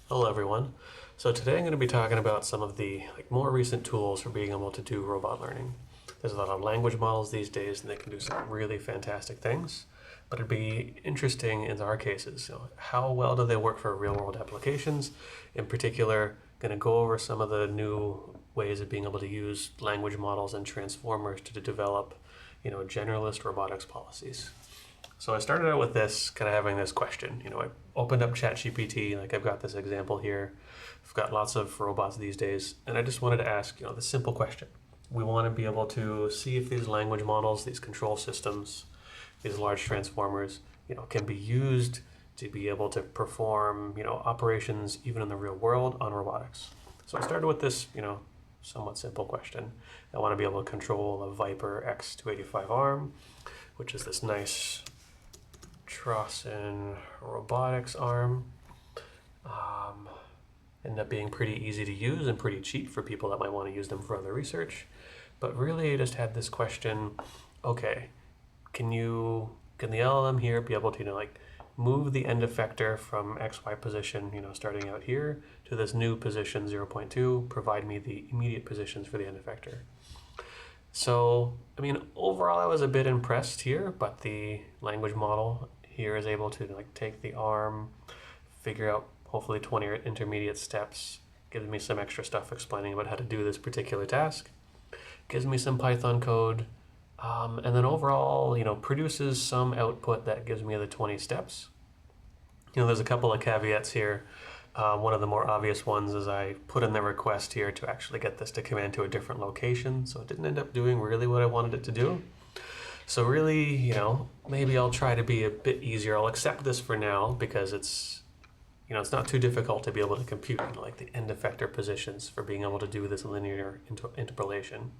Hello everyone. So today I'm going to be talking about some of the more recent tools for being able to do robot learning. There's a lot of language models these days and they can do some really fantastic things, but it'd be interesting in our cases, how well do they work for real world applications? In particular, going to go over some of the new ways of being able to use language models and transformers to develop, generalist robotics policies. So I started out with this, kind of having this question. I opened up ChatGPT, like I've got this example here. I've got lots of robots these days, and I just wanted to ask, the simple question. We want to be able to see if these language models, these control systems, these large transformers, can be used to be able to perform, operations even in the real world on robotics. So I started with this, somewhat simple question. I want to be able to control a Viper X285 arm, which is this nice Trossin robotics arm. End up being pretty easy to use and pretty cheap for people that might want to use them for other research. But really I just had this question, okay, can the LLM here be able to move the end effector from XY position, starting out here to this new position 0.2, provide me the immediate positions for the end effector. So, overall I was a bit impressed here, but the language model here is able to take the arm, figure out hopefully 20 intermediate steps, gives me some extra stuff explaining about how to do this particular task, gives me some Python code, and then overall, produces some output that gives me the 20 steps. There's a couple of caveats here. One of the more obvious ones is I put in the request here to actually get this to command to a different location, so it didn't end up doing really what I wanted it to do. So really, maybe I'll try to be a bit easier. I'll accept this for now because it's not too difficult to be able to compute the end effector positions for being able to do this linear interpolation.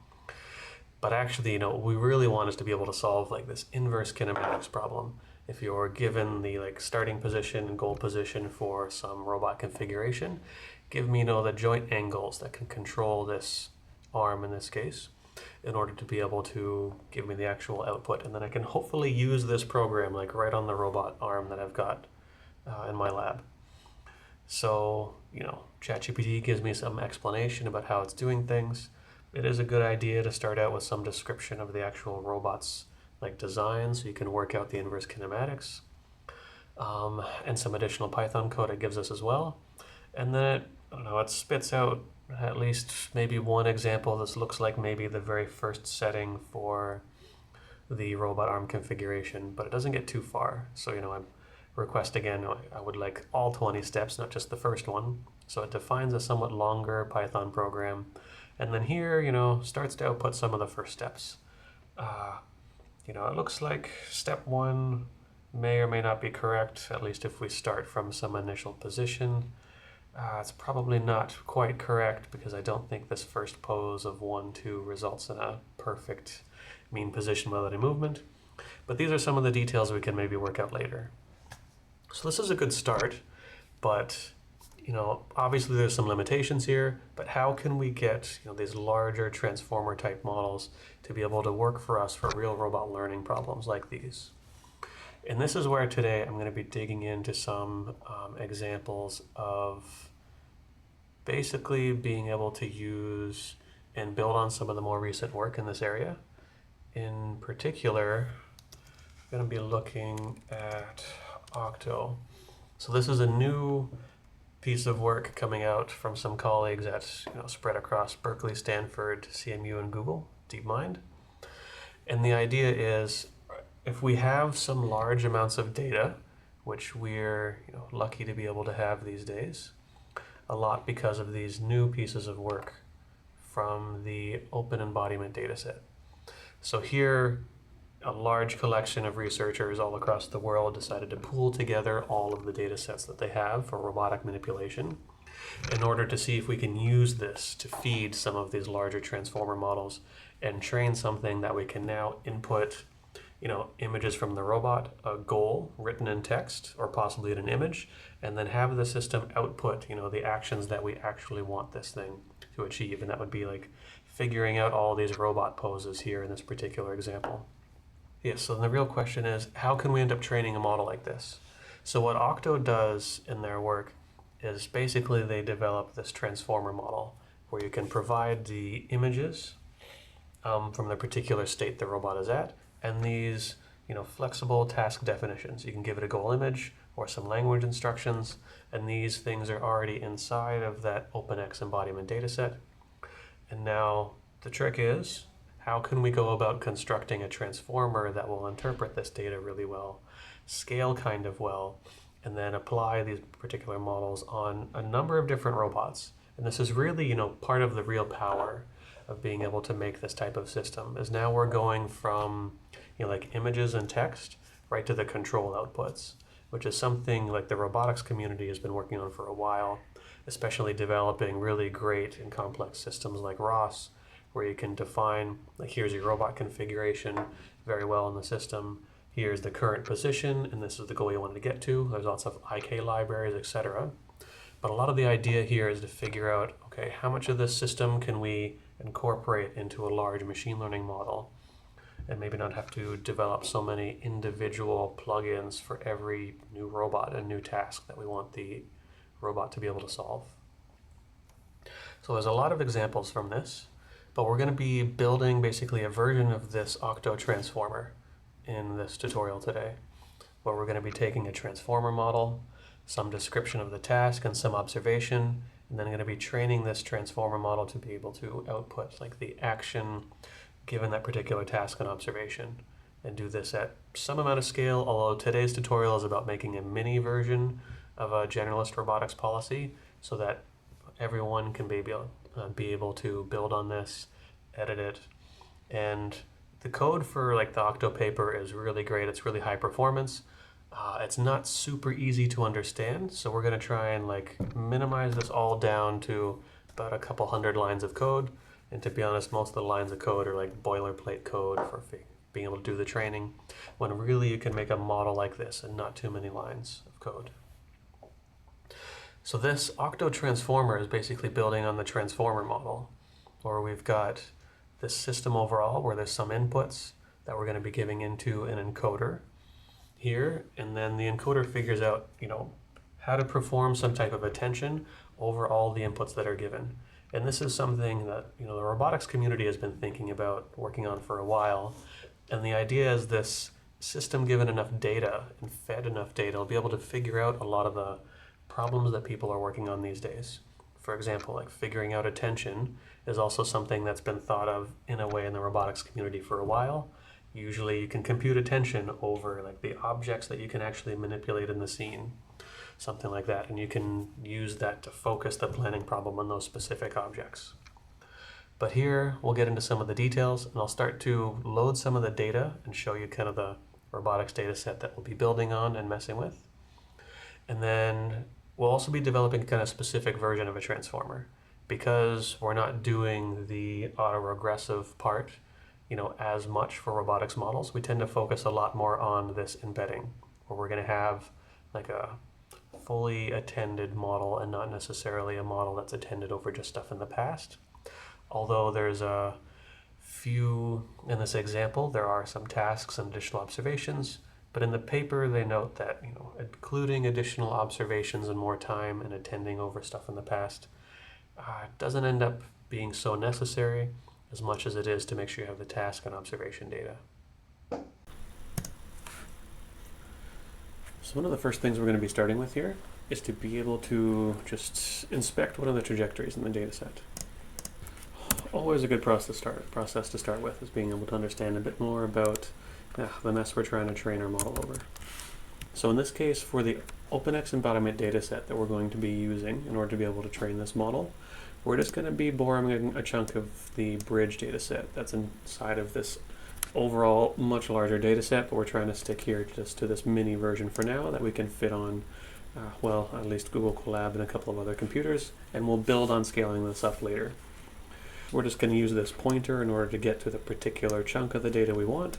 But actually, what we really want is to be able to solve this inverse kinematics problem. If you're given the starting position and goal position for some robot configuration, give me the joint angles that can control this arm in this case in order to be able to give me the actual output. And then I can hopefully use this program right on the robot arm that I've got in my lab. So, ChatGPT gives me some explanation about how it's doing things. It is a good idea to start out with some description of the actual robot's design so you can work out the inverse kinematics, and some additional Python code it gives us as well. And then it spits out at least maybe one example. This looks like maybe the very first setting for the robot arm configuration, but it doesn't get too far. So, I request again, I would like all 20 steps, not just the first one. So it defines a somewhat longer Python program. And then here, starts to output some of the first steps. It looks like step 1 may or may not be correct, at least if we start from some initial position. It's probably not quite correct because I don't think this first pose of 1, 2 results in a perfect mean position without any movement. But these are some of the details we can maybe work out later. So this is a good start, but obviously there's some limitations here, but how can we get these larger transformer type models to be able to work for us for real robot learning problems like these? And this is where today I'm going to be digging into some examples of basically being able to use and build on some of the more recent work in this area. In particular, I'm going to be looking at Octo. So this is a new piece of work coming out from some colleagues at spread across Berkeley, Stanford, CMU, and Google, DeepMind. And the idea is if we have some large amounts of data, which we're lucky to be able to have these days, a lot because of these new pieces of work from the Open-Embodiment dataset. So here, a large collection of researchers all across the world decided to pool together all of the data sets that they have for robotic manipulation in order to see if we can use this to feed some of these larger transformer models and train something that we can now input images from the robot, a goal written in text or possibly in an image, and then have the system output the actions that we actually want this thing to achieve. And that would be figuring out all these robot poses here in this particular example. Yeah, so the real question is, how can we end up training a model like this? So what Octo does in their work is basically they develop this transformer model where you can provide the images from the particular state the robot is at, and these flexible task definitions. You can give it a goal image or some language instructions, and these things are already inside of that OpenX embodiment dataset. And now the trick is, how can we go about constructing a transformer that will interpret this data really well, scale kind of well, and then apply these particular models on a number of different robots? And this is really, part of the real power of being able to make this type of system, is now we're going from, like images and text right to the control outputs, which is something like the robotics community has been working on for a while, especially developing really great and complex systems like ROS, where you can define, like, here's your robot configuration very well in the system, here's the current position, and this is the goal you wanted to get to. There's lots of IK libraries, etc. But a lot of the idea here is to figure out, okay, how much of this system can we incorporate into a large machine learning model, and maybe not have to develop so many individual plugins for every new robot and new task that we want the robot to be able to solve. So there's a lot of examples from this, but we're going to be building basically a version of this Octo transformer in this tutorial today, where we're going to be taking a transformer model, some description of the task and some observation, and then going to be training this transformer model to be able to output like the action given that particular task and observation, and do this at some amount of scale, although today's tutorial is about making a mini version of a Generalist Robotics Policy so that everyone can be able to build on this, edit it. And the code for like the Octo paper is really great. It's really high performance. It's not super easy to understand, so we're going to try and like minimize this all down to about a couple hundred lines of code. And to be honest, most of the lines of code are like boilerplate code for being able to do the training, when really you can make a model like this and not too many lines of code. So this Octo transformer is basically building on the transformer model, where we've got this system overall where there's some inputs that we're going to be giving into an encoder here, and then the encoder figures out, how to perform some type of attention over all the inputs that are given. And this is something that the robotics community has been thinking about, working on for a while. And the idea is this system, given enough data and fed enough data, will be able to figure out a lot of the problems that people are working on these days. For example, like figuring out attention is also something that's been thought of in a way in the robotics community for a while. Usually you can compute attention over like the objects that you can actually manipulate in the scene, something like that, and you can use that to focus the planning problem on those specific objects. But here we'll get into some of the details, and I'll start to load some of the data and show you kind of the robotics data set that we'll be building on and messing with. And then we'll also be developing kind of specific version of a transformer, because we're not doing the autoregressive part as much for robotics models. We tend to focus a lot more on this embedding, where we're going to have like a fully attended model and not necessarily a model that's attended over just stuff in the past. Although there's a few, in this example, there are some tasks and additional observations, but in the paper they note that including additional observations and more time and attending over stuff in the past doesn't end up being so necessary as much as it is to make sure you have the task and observation data. So one of the first things we're going to be starting with here is to be able to just inspect what are the trajectories in the data set. Always a good process to start with is being able to understand a bit more about the mess we're trying to train our model over. So in this case, for the OpenX embodiment dataset that we're going to be using in order to be able to train this model, we're just going to be borrowing a chunk of the bridge dataset that's inside of this overall much larger dataset, but we're trying to stick here just to this mini version for now that we can fit on, at least Google Colab and a couple of other computers, and we'll build on scaling this up later. We're just going to use this pointer in order to get to the particular chunk of the data we want.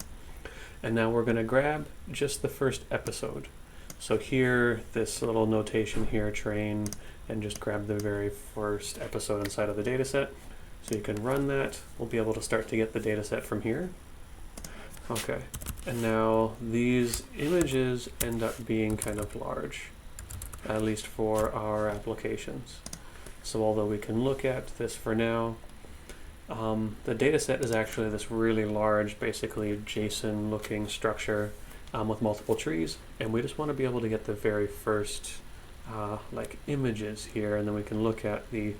And now we're going to grab just the first episode. So here, this little notation here, train, and just grab the very first episode inside of the dataset. So you can run that. We'll be able to start to get the dataset from here. Okay, and now these images end up being kind of large. at least for our applications. So although we can look at this for now, the dataset is actually this really large, basically JSON looking structure with multiple trees, and we just want to be able to get the very first like images here, and then we can look at the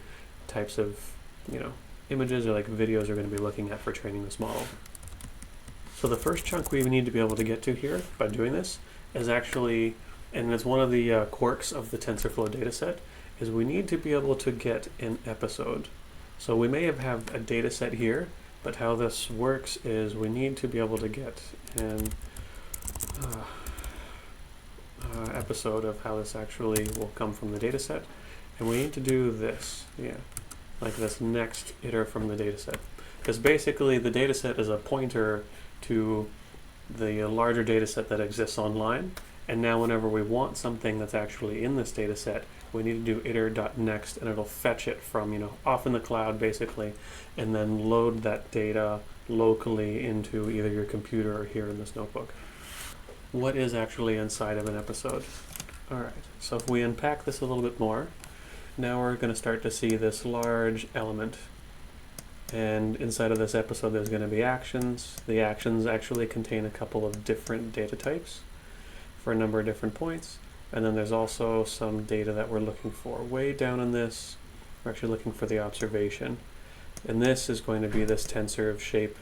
types of images or like videos we're going to be looking at for training this model. So the first chunk we need to be able to get to here by doing this is actually, and it's one of the quirks of the TensorFlow dataset, is we need to be able to get an episode. So we may have a dataset here, but how this works is we need to be able to get an episode of how this actually will come from the dataset, and we need to do this, like this next iter from the dataset, because basically the dataset is a pointer to the larger dataset that exists online, and now whenever we want something that's actually in this dataset, we need to do iter.next, and it'll fetch it from off in the cloud basically, and then load that data locally into either your computer or here in this notebook. What is actually inside of an episode? Alright, so if we unpack this a little bit more, now we're going to start to see this large element. And inside of this episode there's going to be actions. The actions actually contain a couple of different data types for a number of different points. And then there's also some data that we're looking for. Way down in this, we're actually looking for the observation. And this is going to be this tensor of shape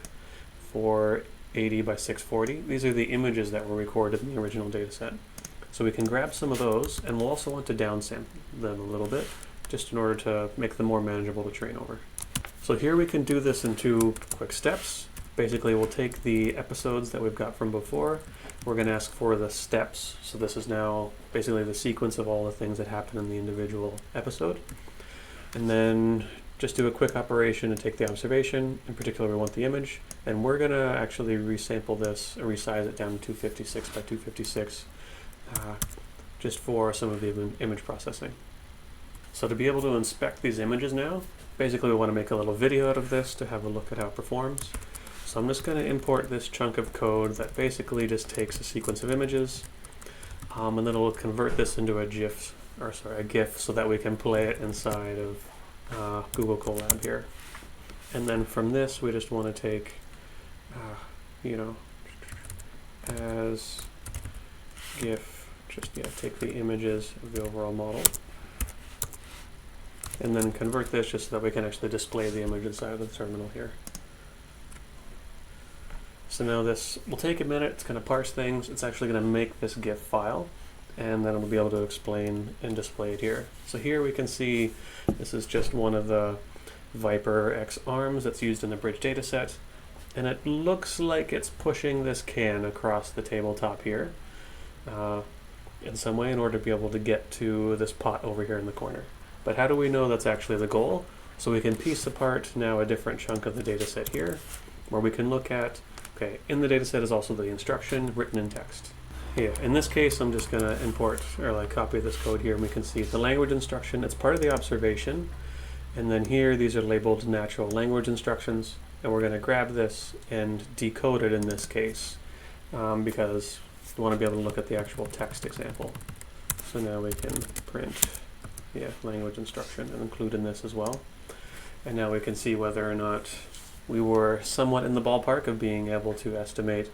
for 80 by 640. These are the images that were recorded in the original data set. So we can grab some of those, and we'll also want to downsample them a little bit, just in order to make them more manageable to train over. So here we can do this in 2 quick steps. Basically we'll take the episodes that we've got from before, we're going to ask for the steps. So this is now basically the sequence of all the things that happen in the individual episode. And then just do a quick operation and take the observation. In particular, we want the image, and we're going to actually resample this and resize it down to 256 by 256 just for some of the image processing. So to be able to inspect these images now, basically we want to make a little video out of this to have a look at how it performs. So I'm just going to import this chunk of code that basically just takes a sequence of images, and then it'll convert this into a GIF, so that we can play it inside of Google Colab here. And then from this we just want to take, as GIF, take the images of the overall model, and then convert this just so that we can actually display the image inside of the terminal here. So now this will take a minute, it's going to parse things, it's actually going to make this GIF file, and then it'll be able to explain and display it here. So here we can see this is just one of the Viper X arms that's used in the bridge dataset, and it looks like it's pushing this can across the tabletop here in some way in order to be able to get to this pot over here in the corner. But how do we know that's actually the goal? So we can piece apart now a different chunk of the dataset here, where we can look at, okay, in the dataset is also the instruction written in text. Yeah, in this case I'm just going to import or copy this code here, and we can see the language instruction, it's part of the observation, and then here these are labeled natural language instructions, and we're going to grab this and decode it in this case because we want to be able to look at the actual text example. So now we can print language instruction and include in this as well. And now we can see whether or not we were somewhat in the ballpark of being able to estimate,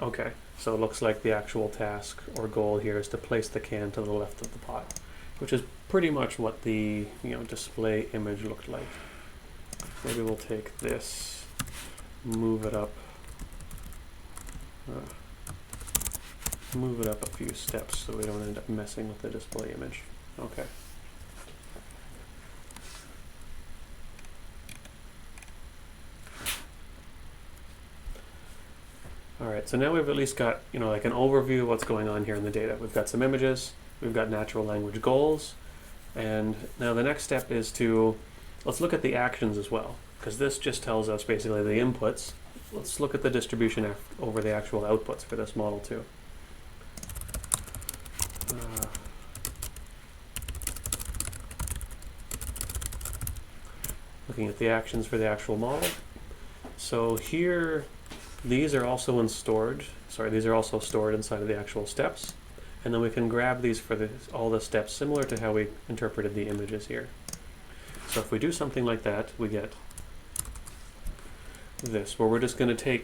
okay, so it looks like the actual task or goal here is to place the can to the left of the pot, which is pretty much what the display image looked like. Maybe we'll take this, move it up a few steps so we don't end up messing with the display image. Okay. Alright, so now we've at least got, like an overview of what's going on here in the data. We've got some images, we've got natural language goals, and now the next step is let's look at the actions as well, because this just tells us basically the inputs. Let's look at the distribution over the actual outputs for this model too. Looking at the actions for the actual model. So here, these are also stored inside of the actual steps. And then we can grab these for all the steps similar to how we interpreted the images here. So if we do something like that, we get this, where we're just going to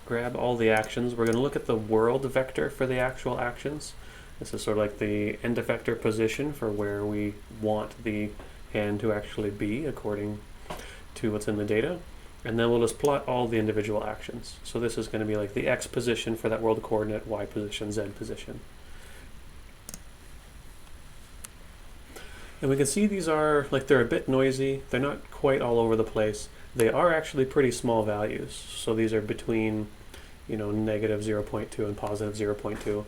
grab all the actions. We're going to look at the world vector for the actual actions. This is sort of like the end effector position for where we want the hand to actually be according to what's in the data. And then we'll just plot all the individual actions. So this is going to be like the X position for that world coordinate, Y position, Z position. And we can see these are, like, they're a bit noisy. They're not quite all over the place. They are actually pretty small values. So these are between, negative 0.2 and positive 0.2.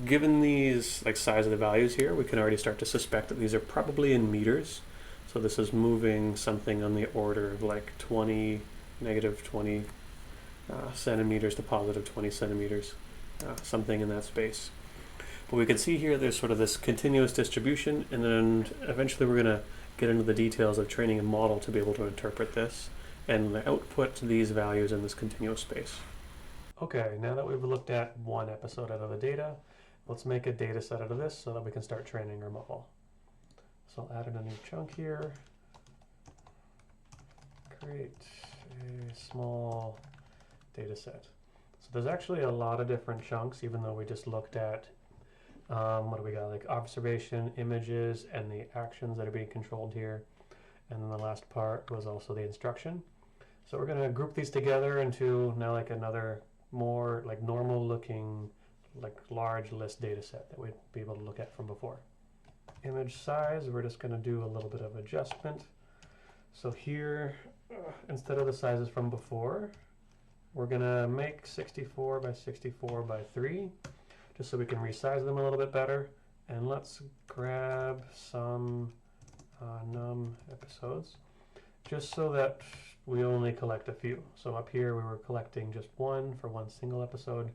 Given these, size of the values here, we can already start to suspect that these are probably in meters. So this is moving something on the order of negative 20 centimeters to positive 20 centimeters, something in that space. But we can see here there's sort of this continuous distribution, and then eventually we're going to get into the details of training a model to be able to interpret this and output these values in this continuous space. Okay, now that we've looked at one episode out of the data, let's make a data set out of this so that we can start training our model. So I'll add in a new chunk here, create a small data set. So there's actually a lot of different chunks, even though we just looked at what do we got? Like observation, images, and the actions that are being controlled here. And then the last part was also the instruction. So we're going to group these together into now another more normal looking large list data set that we'd be able to look at from before. Image size, we're just going to do a little bit of adjustment. So here, instead of the sizes from before, we're going to make 64 by 64 by 3. Just so we can resize them a little bit better. And let's grab some num episodes, just so that we only collect a few. So up here we were collecting just one for one single episode.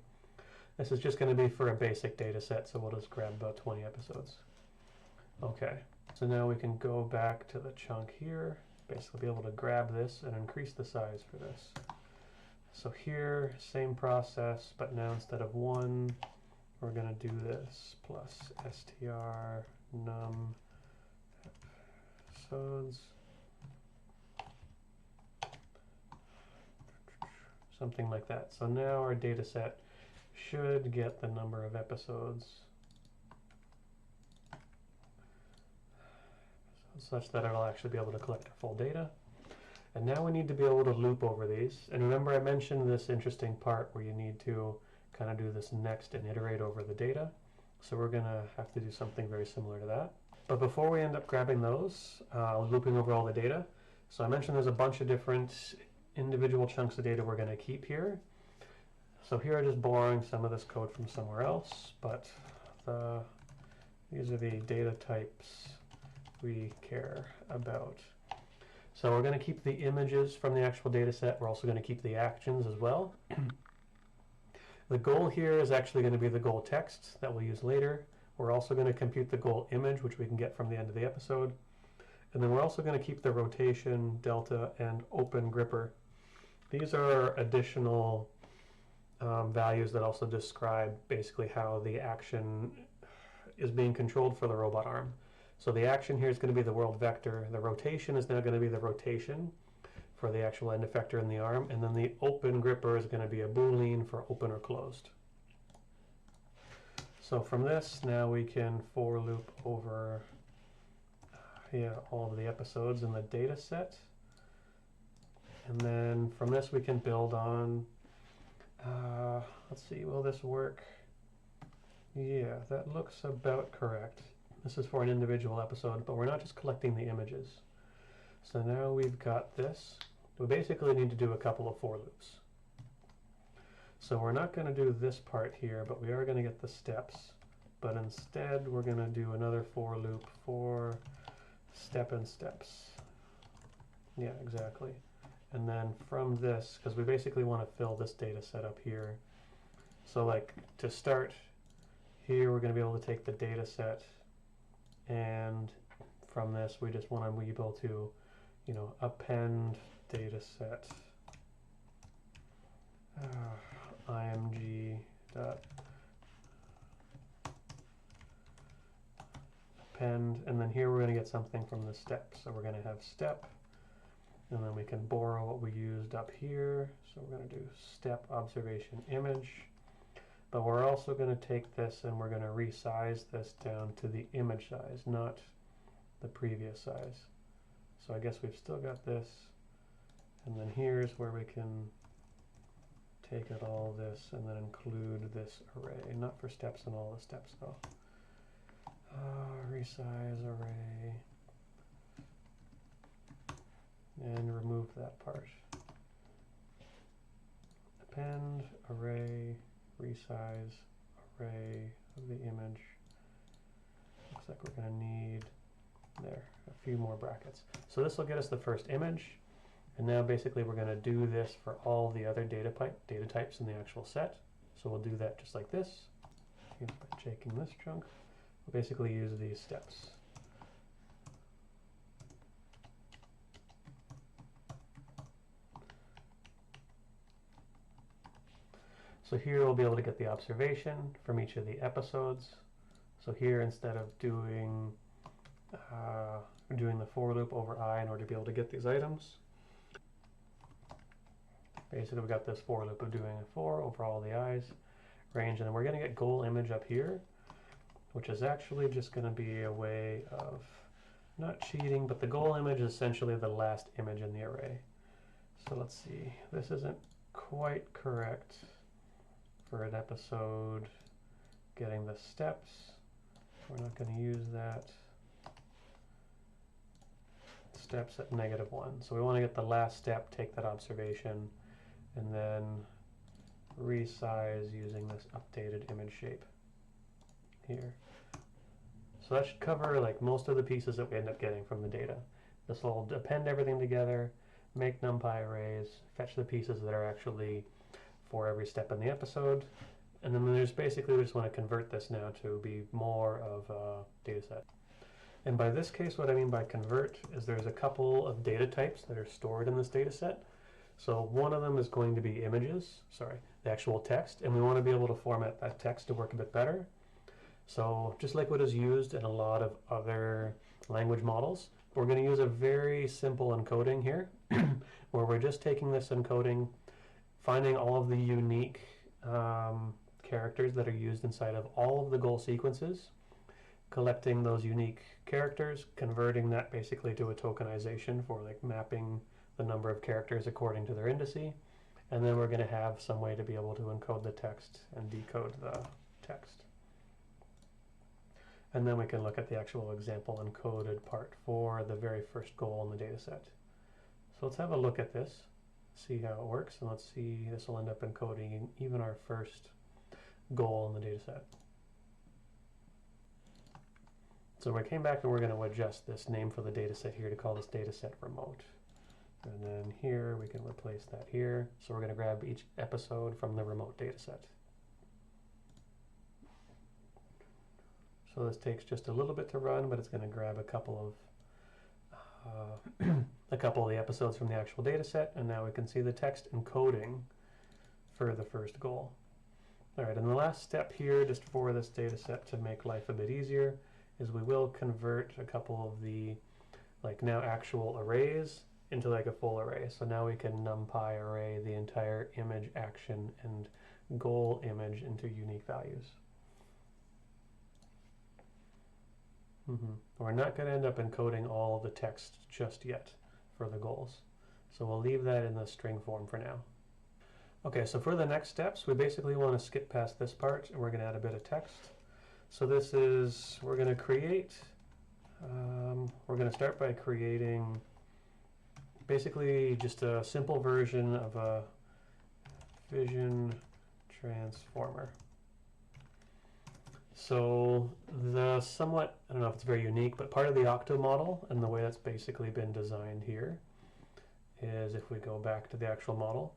This is just going to be for a basic data set, so we'll just grab about 20 episodes. Okay, so now we can go back to the chunk here, basically be able to grab this and increase the size for this. So here, same process, but now instead of 1, we're going to do this plus str num episodes, something like that. So now our data set should get the number of episodes such that it'll actually be able to collect full data. And now we need to be able to loop over these. And remember, I mentioned this interesting part where you need to kind of do this next and iterate over the data. So we're going to have to do something very similar to that. But before we end up grabbing those, looping over all the data, so I mentioned there's a bunch of different individual chunks of data we're going to keep here. So here I'm just borrowing some of this code from somewhere else, but these are the data types we care about. So we're going to keep the images from the actual data set. We're also going to keep the actions as well. The goal here is actually going to be the goal text that we'll use later. We're also going to compute the goal image, which we can get from the end of the episode. And then we're also going to keep the rotation, delta, and open gripper. These are additional values that also describe basically how the action is being controlled for the robot arm. So the action here is going to be the world vector. The rotation is now going to be the rotation for the actual end effector in the arm. And then the open gripper is going to be a Boolean for open or closed. So from this, now we can for loop over all of the episodes in the data set. And then from this, we can build on, let's see, will this work? Yeah, that looks about correct. This is for an individual episode, but we're not just collecting the images. So now we've got this. We basically need to do a couple of for loops. So we're not going to do this part here, but we are going to get the steps. But instead, we're going to do another for loop for step and steps. Yeah, exactly. And then from this, because we basically want to fill this data set up here. So to start here, we're going to be able to take the data set, and from this, we just want to be able to, append data set img dot append, and then here we're going to get something from the step. So we're going to have step, and then we can borrow what we used up here. So we're going to do step observation image. But we're also going to take this and we're going to resize this down to the image size, not the previous size. So I guess we've still got this. And then here's where we can take it all this and then include this array, not for steps and all the steps though. Resize array and remove that part. Append array, resize array of the image. Looks like we're going to need there a few more brackets. So this will get us the first image. And now basically we're going to do this for all the other data types in the actual set. So we'll do that just like this. By checking this chunk, we'll basically use these steps. So here we'll be able to get the observation from each of the episodes. So here, instead of doing the for loop over I in order to be able to get these items, basically we got this for loop of doing a for over all the i's range, and then we're going to get goal image up here, which is actually just going to be a way of not cheating, but the goal image is essentially the last image in the array. So let's see, this isn't quite correct for an episode getting the steps. We're not going to use that. Steps at -1. So we want to get the last step, take that observation, and then resize using this updated image shape here. So that should cover like most of the pieces that we end up getting from the data. This will append everything together, make NumPy arrays, fetch the pieces that are actually for every step in the episode, and then there's basically we just want to convert this now to be more of a data set. And by this case, what I mean by convert is there's a couple of data types that are stored in this data set. So one of them is going to be images, the actual text, and we want to be able to format that text to work a bit better. So just like what is used in a lot of other language models, we're going to use a very simple encoding here, where we're just taking this encoding, finding all of the unique characters that are used inside of all of the goal sequences, collecting those unique characters, converting that basically to a tokenization for like mapping the number of characters according to their indice, and then we're going to have some way to be able to encode the text and decode the text. And then we can look at the actual example encoded part for the very first goal in the data set. So let's have a look at this, see how it works, and let's see, this will end up encoding even our first goal in the data set. So we came back and we're going to adjust this name for the data set here to call this data set remote. And then here we can replace that here. So we're going to grab each episode from the remote data set. So this takes just a little bit to run, but it's going to grab a couple of the episodes from the actual data set, and now we can see the text encoding for the first goal. All right, and the last step here, just for this data set to make life a bit easier, is we will convert a couple of the like now actual arrays into like a full array. So now we can NumPy array the entire image action and goal image into unique values. We're not going to end up encoding all the text just yet for the goals. So we'll leave that in the string form for now. Okay, so for the next steps, we basically want to skip past this part and we're going to add a bit of text. So this is, we're going to create, we're going to start by creating basically just a simple version of a vision transformer. So the somewhat, I don't know if it's very unique, but part of the Octo model and the way that's basically been designed here is, if we go back to the actual model,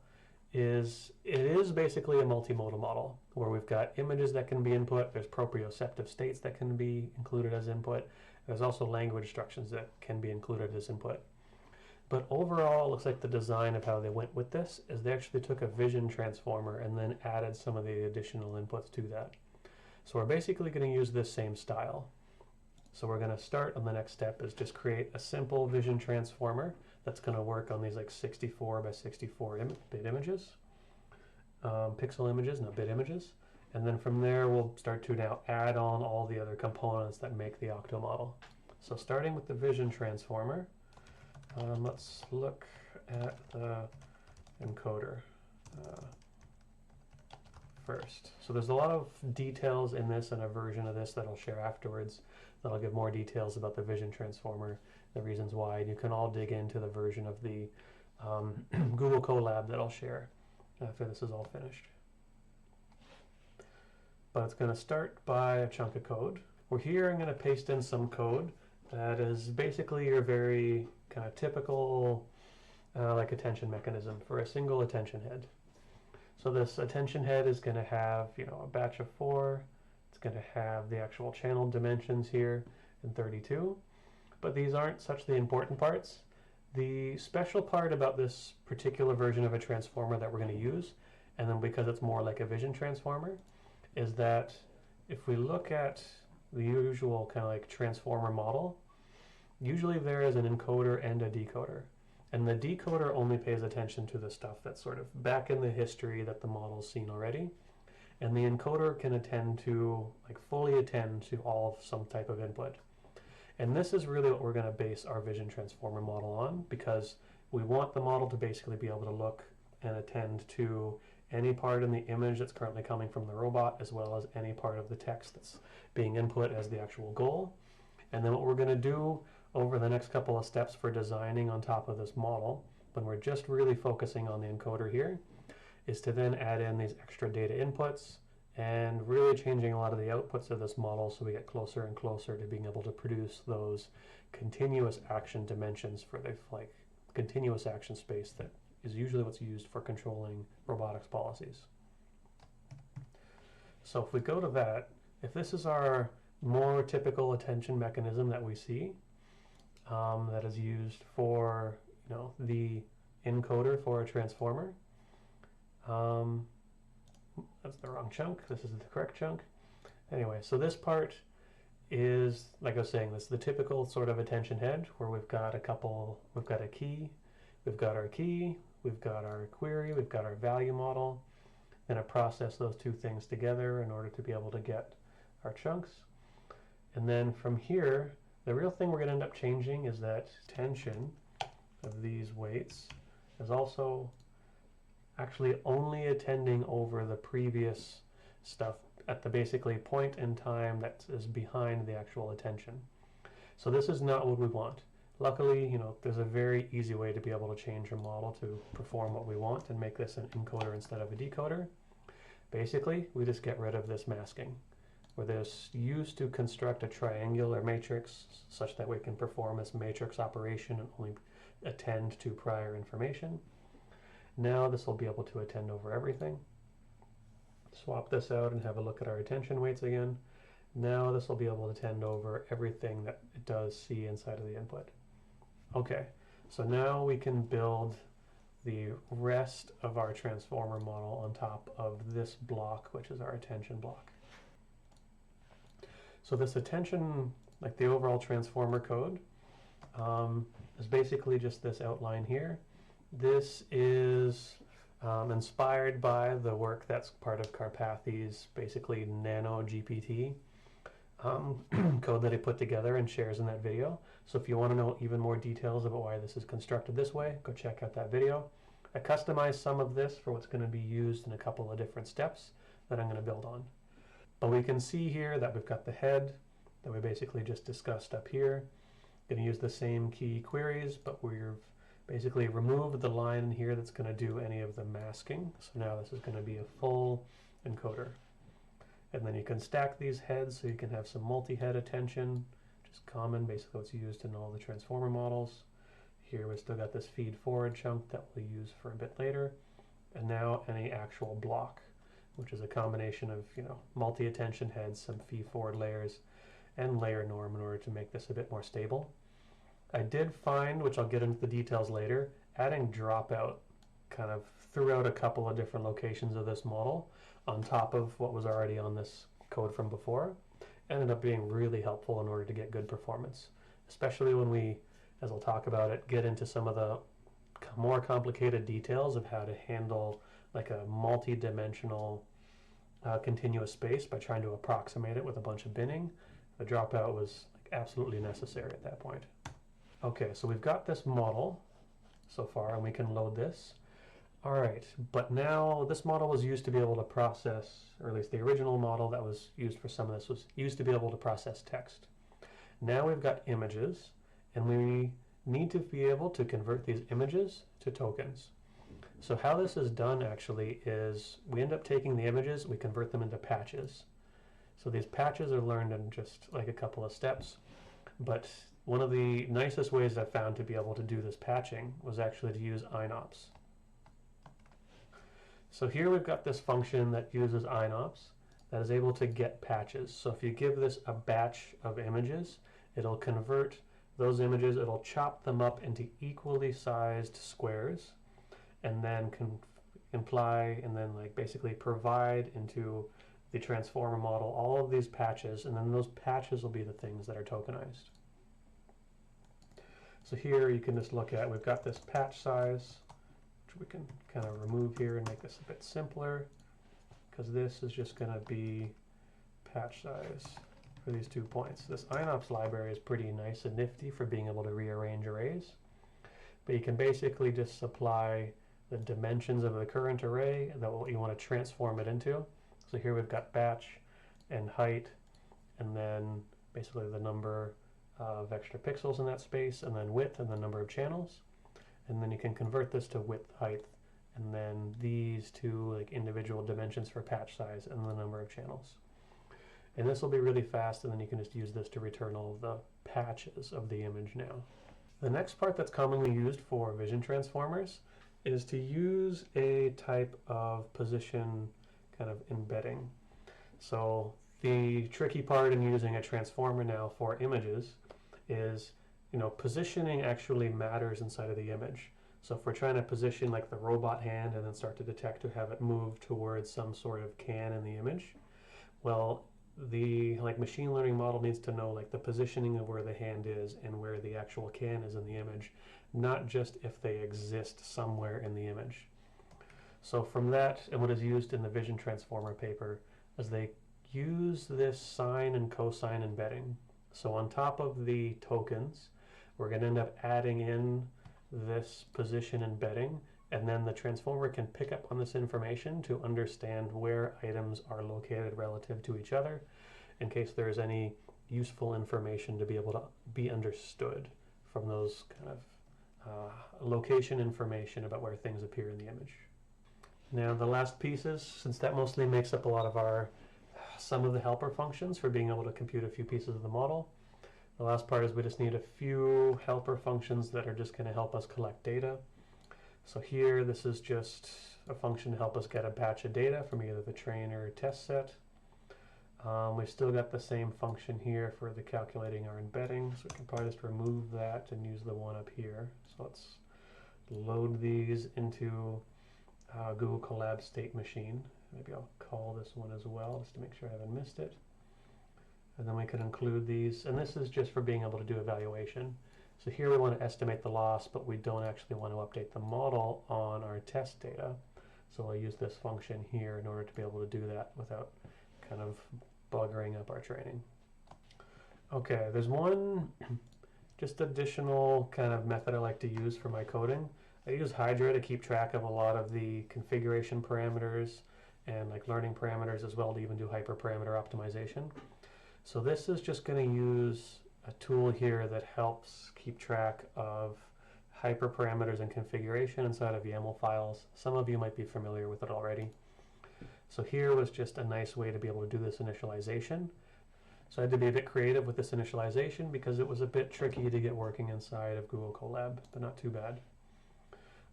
it is basically a multimodal model where we've got images that can be input, there's proprioceptive states that can be included as input, there's also language instructions that can be included as input. But overall, it looks like the design of how they went with this is they actually took a vision transformer and then added some of the additional inputs to that. So we're basically going to use this same style. So we're going to start on the next step is just create a simple vision transformer that's going to work on these like 64 by 64 bit images, pixel images, not bit images. And then from there, we'll start to now add on all the other components that make the Octo model. So starting with the vision transformer, let's look at the encoder first. So there's a lot of details in this and a version of this that I'll share afterwards that'll give more details about the vision transformer, the reasons why, and you can all dig into the version of the Google Colab that I'll share after this is all finished. But it's going to start by a chunk of code. We're here, I'm going to paste in some code that is basically your very kind of typical like attention mechanism for a single attention head. So this attention head is going to have, you know, a batch of 4. It's going to have the actual channel dimensions here in 32. But these aren't such the important parts. The special part about this particular version of a transformer that we're going to use, and then because it's more like a vision transformer, is that if we look at the usual kind of like transformer model, usually there is an encoder and a decoder. And the decoder only pays attention to the stuff that's sort of back in the history that the model's seen already. And the encoder can attend to, like fully attend to all of some type of input. And this is really what we're going to base our vision transformer model on, because we want the model to basically be able to look and attend to any part in the image that's currently coming from the robot, as well as any part of the text that's being input as the actual goal. And then what we're going to do over the next couple of steps for designing on top of this model, when we're just really focusing on the encoder here, is to then add in these extra data inputs and really changing a lot of the outputs of this model so we get closer and closer to being able to produce those continuous action dimensions for the like continuous action space that is usually what's used for controlling robotics policies. So if we go to that, if this is our more typical attention mechanism that we see, that is used for, you know, the encoder for a transformer. That's the wrong chunk. This is the correct chunk. Anyway, so this part is, like I was saying, this is the typical sort of attention head where we've got a key, we've got our key, we've got our query, we've got our value model, and I process those two things together in order to be able to get our chunks. And then from here, the real thing we're going to end up changing is that tension of these weights is also actually only attending over the previous stuff at the basically point in time that is behind the actual attention. So this is not what we want. Luckily, you know, there's a very easy way to be able to change your model to perform what we want and make this an encoder instead of a decoder. Basically, we just get rid of this masking, where this used to construct a triangular matrix such that we can perform this matrix operation and only attend to prior information. Now this will be able to attend over everything. Swap this out and have a look at our attention weights again. Now this will be able to attend over everything that it does see inside of the input. Okay, so now we can build the rest of our transformer model on top of this block, which is our attention block. So this attention, like the overall transformer code, is basically just this outline here. This is inspired by the work that's part of Karpathy's basically nano GPT code that he put together and shares in that video. So if you want to know even more details about why this is constructed this way, go check out that video. I customized some of this for what's going to be used in a couple of different steps that I'm going to build on. But we can see here that we've got the head that we basically just discussed up here. Going to use the same key queries, but we've basically removed the line in here that's going to do any of the masking. So now this is going to be a full encoder. And then you can stack these heads so you can have some multi-head attention, which is common, basically what's used in all the transformer models. Here we've still got this feed forward chunk that we'll use for a bit later. And now any actual block, which is a combination of, you know, multi-attention heads, some feed forward layers, and layer norm in order to make this a bit more stable. I did find, which I'll get into the details later, adding dropout kind of throughout a couple of different locations of this model on top of what was already on this code from before ended up being really helpful in order to get good performance, especially when we, as I'll talk about it, get into some of the more complicated details of how to handle like a multi-dimensional continuous space by trying to approximate it with a bunch of binning. The dropout was like absolutely necessary at that point. Okay, so we've got this model so far, and we can load this. All right, but now this model was used to be able to process, or at least the original model that was used for some of this was used to be able to process text. Now we've got images, and we need to be able to convert these images to tokens. So how this is done actually is we end up taking the images, we convert them into patches. So these patches are learned in just like a couple of steps, but one of the nicest ways I found to be able to do this patching was actually to use inops. So here we've got this function that uses inops that is able to get patches. So if you give this a batch of images, it'll convert those images, it'll chop them up into equally sized squares, and then imply and then like basically provide into the transformer model all of these patches, and then those patches will be the things that are tokenized. So here you can just look at, we've got this patch size, which we can kind of remove here and make this a bit simpler, because this is just going to be patch size for these 2 points. This inops library is pretty nice and nifty for being able to rearrange arrays, but you can basically just supply the dimensions of the current array that you want to transform it into. So here we've got batch and height, and then basically the number of extra pixels in that space, and then width, and the number of channels. And then you can convert this to width, height, and then these two like individual dimensions for patch size and the number of channels. And this will be really fast, and then you can just use this to return all of the patches of the image now. The next part that's commonly used for vision transformers is to use a type of position kind of embedding. So the tricky part in using a transformer now for images is, positioning actually matters inside of the image. So if we're trying to position like the robot hand and then start to detect or have it move towards some sort of can in the image, well, the machine learning model needs to know like the positioning of where the hand is and where the actual can is in the image, not just if they exist somewhere in the image. So from that, and what is used in the vision transformer paper, is they use this sine and cosine embedding. So on top of the tokens, we're going to end up adding in this position embedding, and then the transformer can pick up on this information to understand where items are located relative to each other, in case there is any useful information to be able to be understood from those kind of location information about where things appear in the image. Now the last pieces, since that mostly makes up a lot of some of the helper functions for being able to compute a few pieces of the model, the last part is we just need a few helper functions that are just going to help us collect data. So here, this is just a function to help us get a batch of data from either the train or test set. We've still got the same function here for the calculating our embedding, so we can probably just remove that and use the one up here. So let's load these into Google Colab state machine. Maybe I'll call this one as well, just to make sure I haven't missed it. And then we can include these, and this is just for being able to do evaluation. So here we want to estimate the loss, but we don't actually want to update the model on our test data. So I'll use this function here in order to be able to do that without kind of buggering up our training. Okay, there's one just additional kind of method I like to use for my coding. I use Hydra to keep track of a lot of the configuration parameters and like learning parameters, as well to even do hyperparameter optimization. So this is just going to use a tool here that helps keep track of hyperparameters and configuration inside of YAML files. Some of you might be familiar with it already. So here was just a nice way to be able to do this initialization. So I had to be a bit creative with this initialization because it was a bit tricky to get working inside of Google Colab, but not too bad.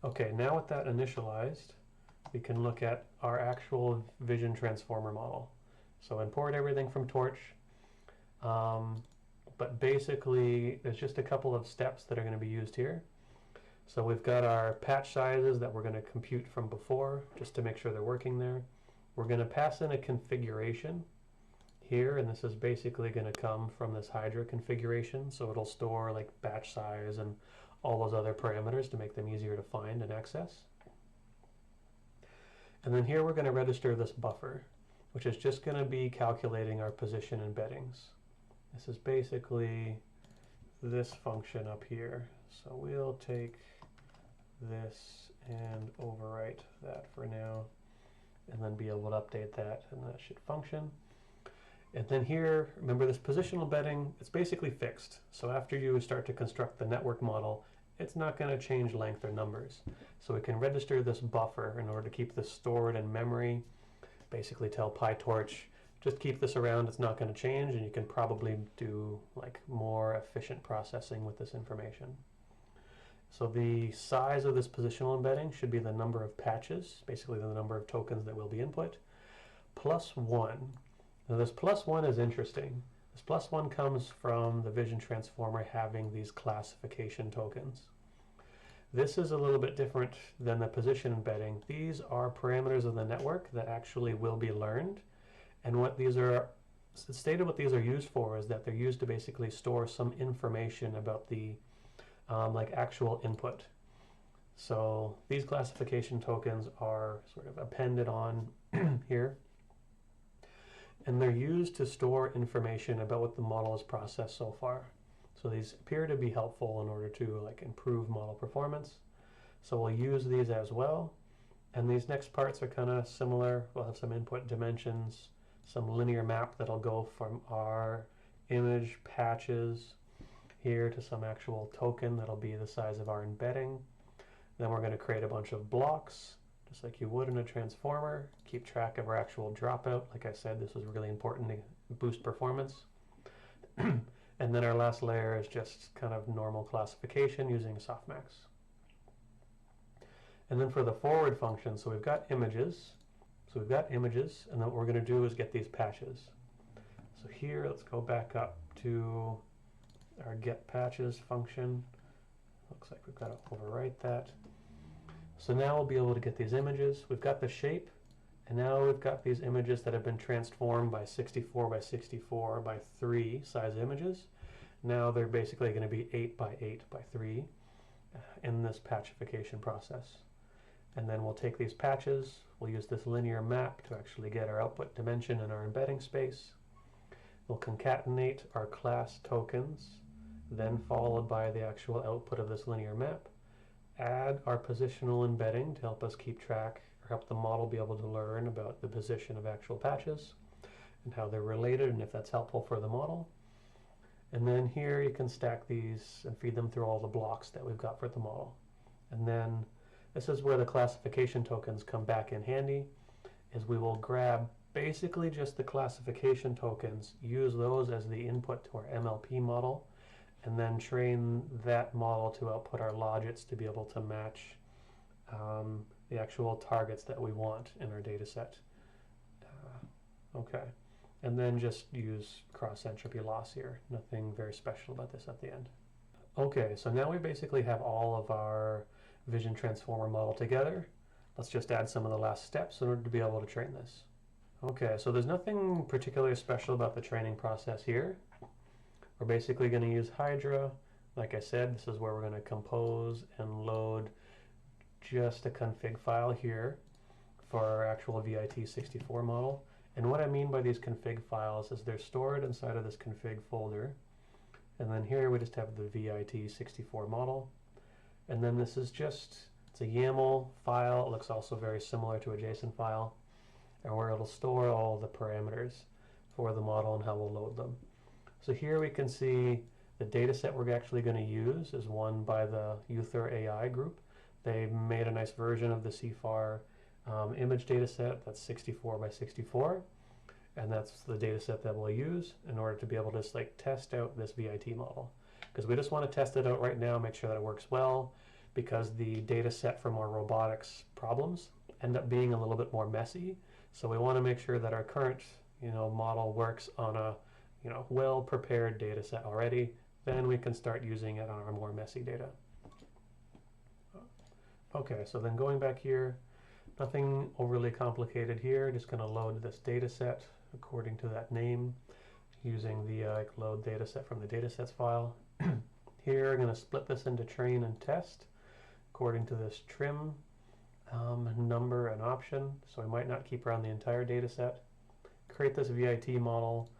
Okay, now with that initialized, we can look at our actual vision transformer model. So import everything from Torch. But basically, there's just a couple of steps that are going to be used here. So we've got our patch sizes that we're going to compute from before, just to make sure they're working there. We're going to pass in a configuration here, and this is basically going to come from this Hydra configuration, so it'll store like batch size and all those other parameters to make them easier to find and access. And then here we're going to register this buffer, which is just going to be calculating our position embeddings. This is basically this function up here. So we'll take this and overwrite that for now, and then be able to update that, and that should function. And then here, remember this positional embedding, it's basically fixed. So after you start to construct the network model, it's not going to change length or numbers. So we can register this buffer in order to keep this stored in memory. Basically tell PyTorch, just keep this around, it's not going to change, and you can probably do like more efficient processing with this information. So the size of this positional embedding should be the number of patches, basically the number of tokens that will be input, plus 1. Now this plus 1 is interesting. This plus 1 comes from the vision transformer having these classification tokens. This is a little bit different than the position embedding. These are parameters of the network that actually will be learned. And what these are, stated what these are used for is that they're used to basically store some information about the like actual input. So these classification tokens are sort of appended on here. And they're used to store information about what the model has processed so far. So these appear to be helpful in order to like improve model performance. So we'll use these as well. And these next parts are kind of similar. We'll have some input dimensions, some linear map that'll go from our image patches here to some actual token that'll be the size of our embedding. Then we're going to create a bunch of blocks, just like you would in a transformer. Keep track of our actual dropout. Like I said, this was really important to boost performance. And then our last layer is just kind of normal classification using softmax. And then for the forward function, so we've got images. And then what we're going to do is get these patches. So here, let's go back up to our get patches function. Looks like we've got to overwrite that. So now we'll be able to get these images. We've got the shape, and now we've got these images that have been transformed by 64 by 64 by 3 size images. Now they're basically going to be 8 by 8 by 3 in this patchification process. And then we'll take these patches, we'll use this linear map to actually get our output dimension and our embedding space. We'll concatenate our class tokens, then followed by the actual output of this linear map. Add our positional embedding to help us keep track, or help the model be able to learn about the position of actual patches and how they're related and if that's helpful for the model. And then here you can stack these and feed them through all the blocks that we've got for the model. And then this is where the classification tokens come back in handy, is we will grab basically just the classification tokens, use those as the input to our MLP model, and then train that model to output our logits to be able to match the actual targets that we want in our data set. Okay, and then just use cross entropy loss here. Nothing very special about this at the end. Okay, so now we basically have all of our vision transformer model together. Let's just add some of the last steps in order to be able to train this. Okay, so there's nothing particularly special about the training process here. We're basically going to use Hydra. Like I said, this is where we're going to compose and load just a config file here for our actual VIT64 model. And what I mean by these config files is they're stored inside of this config folder. And then here we just have the VIT64 model. And then this is just, it's a YAML file. It looks also very similar to a JSON file, and where it'll store all the parameters for the model and how we'll load them. So here we can see the data set we're actually going to use is one by the Uther AI group. They made a nice version of the CFAR image data set that's 64 by 64. And that's the data set that we'll use in order to be able to just like test out this VIT model. Because we just want to test it out right now, make sure that it works well, because the data set from our robotics problems end up being a little bit more messy. So we want to make sure that our current model works on a well-prepared data set already. Then we can start using it on our more messy data. Okay, so then going back here, nothing overly complicated here, just going to load this data set according to that name using the load dataset from the datasets file. Here I'm going to split this into train and test according to this trim number and option, so I might not keep around the entire dataset. Create this VIT model,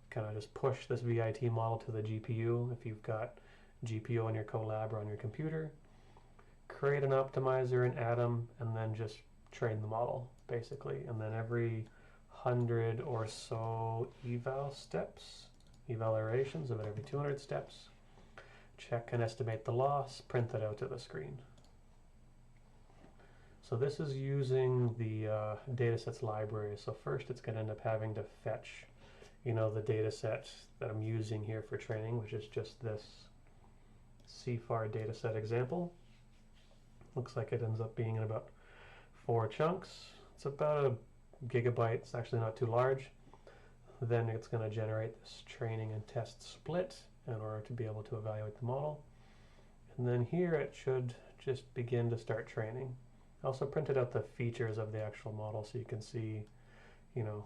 kind of just push this VIT model to the GPU if you've got GPU on your collab or on your computer. Create an optimizer in Atom and then just train the model basically, and then every 100 or so eval iterations, about every 200 steps, check and estimate the loss, print that out to the screen. So this is using the datasets library. So first it's going to end up having to fetch, the dataset that I'm using here for training, which is just this CFAR dataset example. Looks like it ends up being in about 4 chunks. It's about a gigabyte. It's actually not too large. Then it's going to generate this training and test split in order to be able to evaluate the model. And then here it should just begin to start training. I also printed out the features of the actual model so you can see,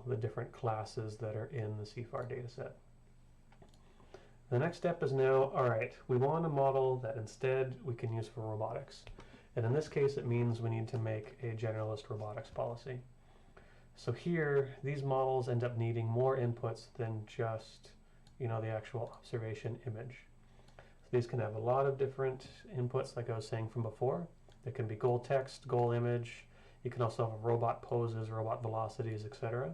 the different classes that are in the CFAR dataset. The next step is now, all right, we want a model that instead we can use for robotics. And in this case, it means we need to make a generalist robotics policy. So here, these models end up needing more inputs than just, the actual observation image. So these can have a lot of different inputs, like I was saying from before. There can be goal text, goal image. You can also have robot poses, robot velocities, etc.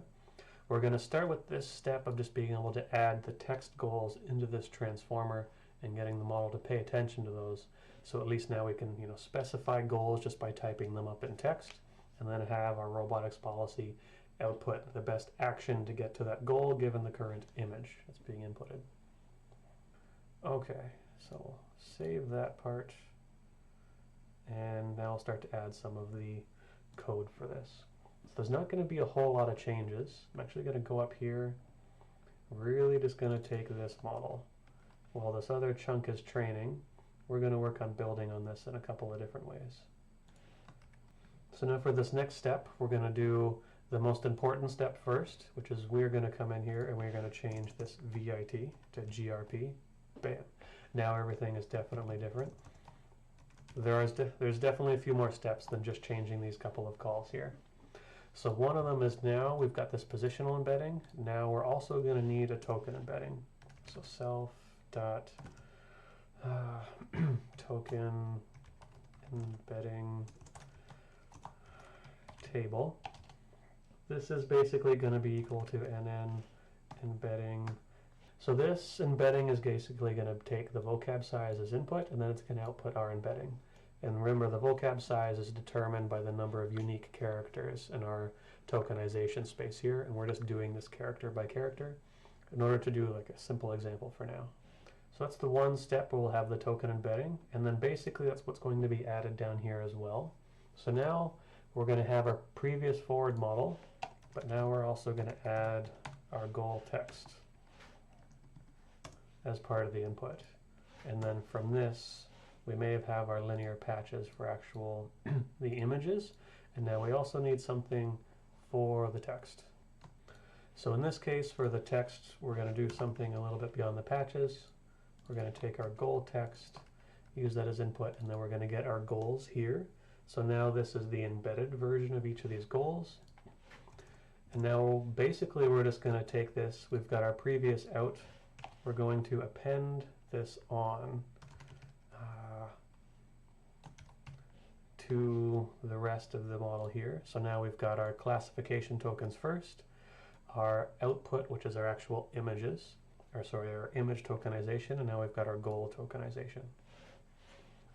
We're going to start with this step of just being able to add the text goals into this transformer and getting the model to pay attention to those. So at least now we can, specify goals just by typing them up in text, and then have our robotics policy output the best action to get to that goal given the current image that's being inputted. Okay, so we'll save that part, and now I'll start to add some of the code for this. So there's not going to be a whole lot of changes. I'm actually going to go up here, really just going to take this model. While this other chunk is training, we're going to work on building on this in a couple of different ways. So now for this next step, we're going to do the most important step first, which is we're going to come in here and we're going to change this VIT to GRP. Bam. Now everything is definitely different. There's definitely a few more steps than just changing these couple of calls here. So one of them is now we've got this positional embedding. Now we're also going to need a token embedding. So self dot token embedding table. This is basically going to be equal to NN embedding. So this embedding is basically going to take the vocab size as input, and then it's going to output our embedding. And remember, the vocab size is determined by the number of unique characters in our tokenization space here, and we're just doing this character by character in order to do like a simple example for now. So that's the one step where we'll have the token embedding, and then basically that's what's going to be added down here as well. So now we're going to have our previous forward model, but now we're also going to add our goal text as part of the input. And then from this, we may have our linear patches for actual the images, and now we also need something for the text. So in this case, for the text, we're going to do something a little bit beyond the patches. We're going to take our goal text, use that as input, and then we're going to get our goals here. So now this is the embedded version of each of these goals. And now basically we're just going to take this, we've got our previous out, we're going to append this on to the rest of the model here. So now we've got our classification tokens first, our output, which is our actual images, our image tokenization, and now we've got our goal tokenization.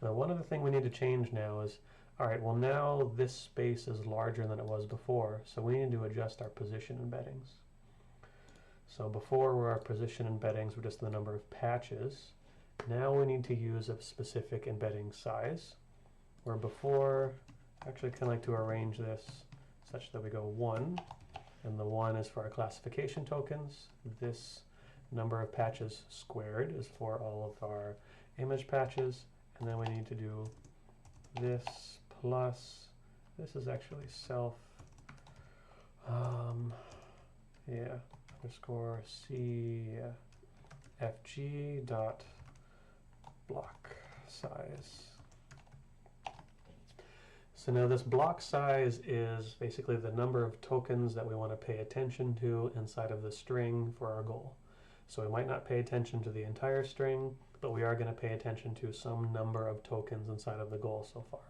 Now one other thing we need to change now is, all right, well now this space is larger than it was before, so we need to adjust our position embeddings. So before where our position embeddings were just the number of patches, now we need to use a specific embedding size, where before, I actually kind of like to arrange this such that we go 1, and the 1 is for our classification tokens. This number of patches squared is for all of our image patches, and then we need to do this plus, this is actually self yeah, underscore CFG dot block size. So now this block size is basically the number of tokens that we want to pay attention to inside of the string for our goal. So we might not pay attention to the entire string, but we are going to pay attention to some number of tokens inside of the goal so far.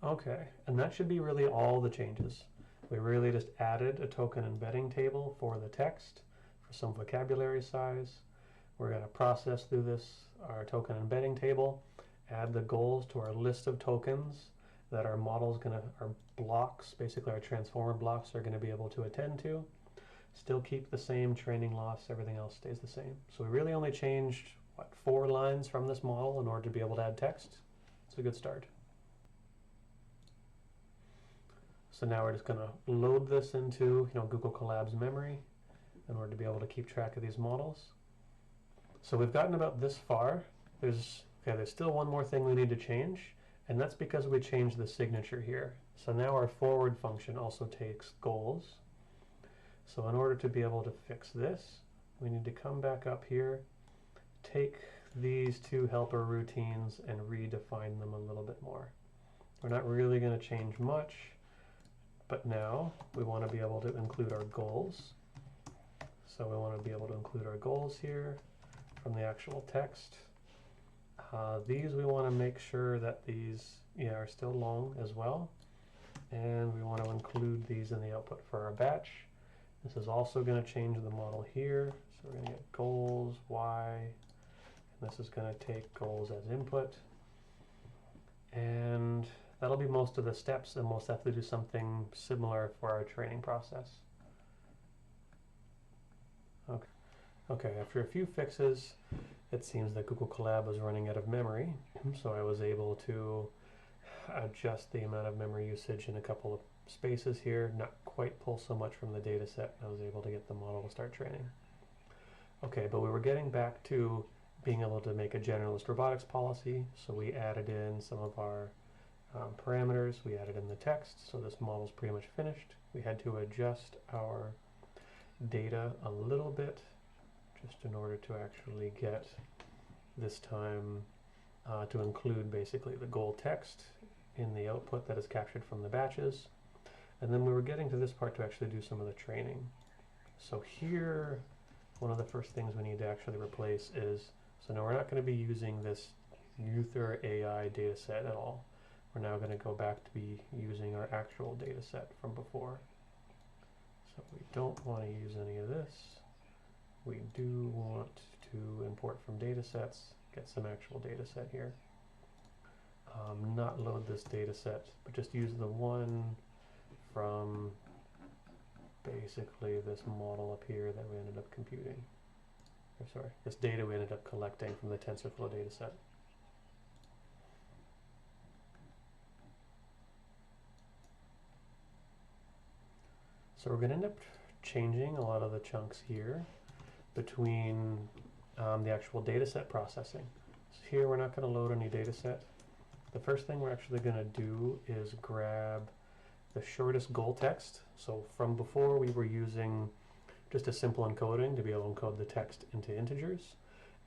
Okay, and that should be really all the changes. We really just added a token embedding table for the text, for some vocabulary size. We're going to process through this, our token embedding table, add the goals to our list of tokens that our model's our blocks, basically our transformer blocks, are going to be able to attend to. Still keep the same training loss, everything else stays the same. So we really only changed, what, 4 lines from this model in order to be able to add text. It's a good start. So now we're just going to load this into Google Colab's memory in order to be able to keep track of these models. So we've gotten about this far. There's still one more thing we need to change, and that's because we changed the signature here. So now our forward function also takes goals. So in order to be able to fix this, we need to come back up here, take these 2 helper routines and redefine them a little bit more. We're not really going to change much, but now we want to be able to include our goals. So we want to be able to include our goals here from the actual text. These we want to make sure that these are still long as well. And we want to include these in the output for our batch. This is also going to change the model here. So we're going to get goals, Y, and this is going to take goals as input. And that'll be most of the steps, and we'll have to do something similar for our training process. Okay, after a few fixes, it seems that Google Colab was running out of memory, so I was able to adjust the amount of memory usage in a couple of spaces here, not quite pull so much from the data set. I was able to get the model to start training. Okay, but we were getting back to being able to make a generalist robotics policy, so we added in some of our parameters. We added in the text, so this model's pretty much finished. We had to adjust our data a little bit just in order to actually get this time to include basically the goal text in the output that is captured from the batches. And then we were getting to this part to actually do some of the training. So here, one of the first things we need to actually replace is, so now we're not going to be using this Uther AI data set at all. We're now going to go back to be using our actual data set from before. So we don't want to use any of this. We do want to import from data sets, get some actual data set here. Not load this data set, but just use the one from basically this model up here that we ended up computing. Or sorry, this data we ended up collecting from the TensorFlow data set. So we're going to end up changing a lot of the chunks here between the actual data set processing. So here we're not going to load any data set. The first thing we're actually going to do is grab the shortest goal text. So from before we were using just a simple encoding to be able to encode the text into integers.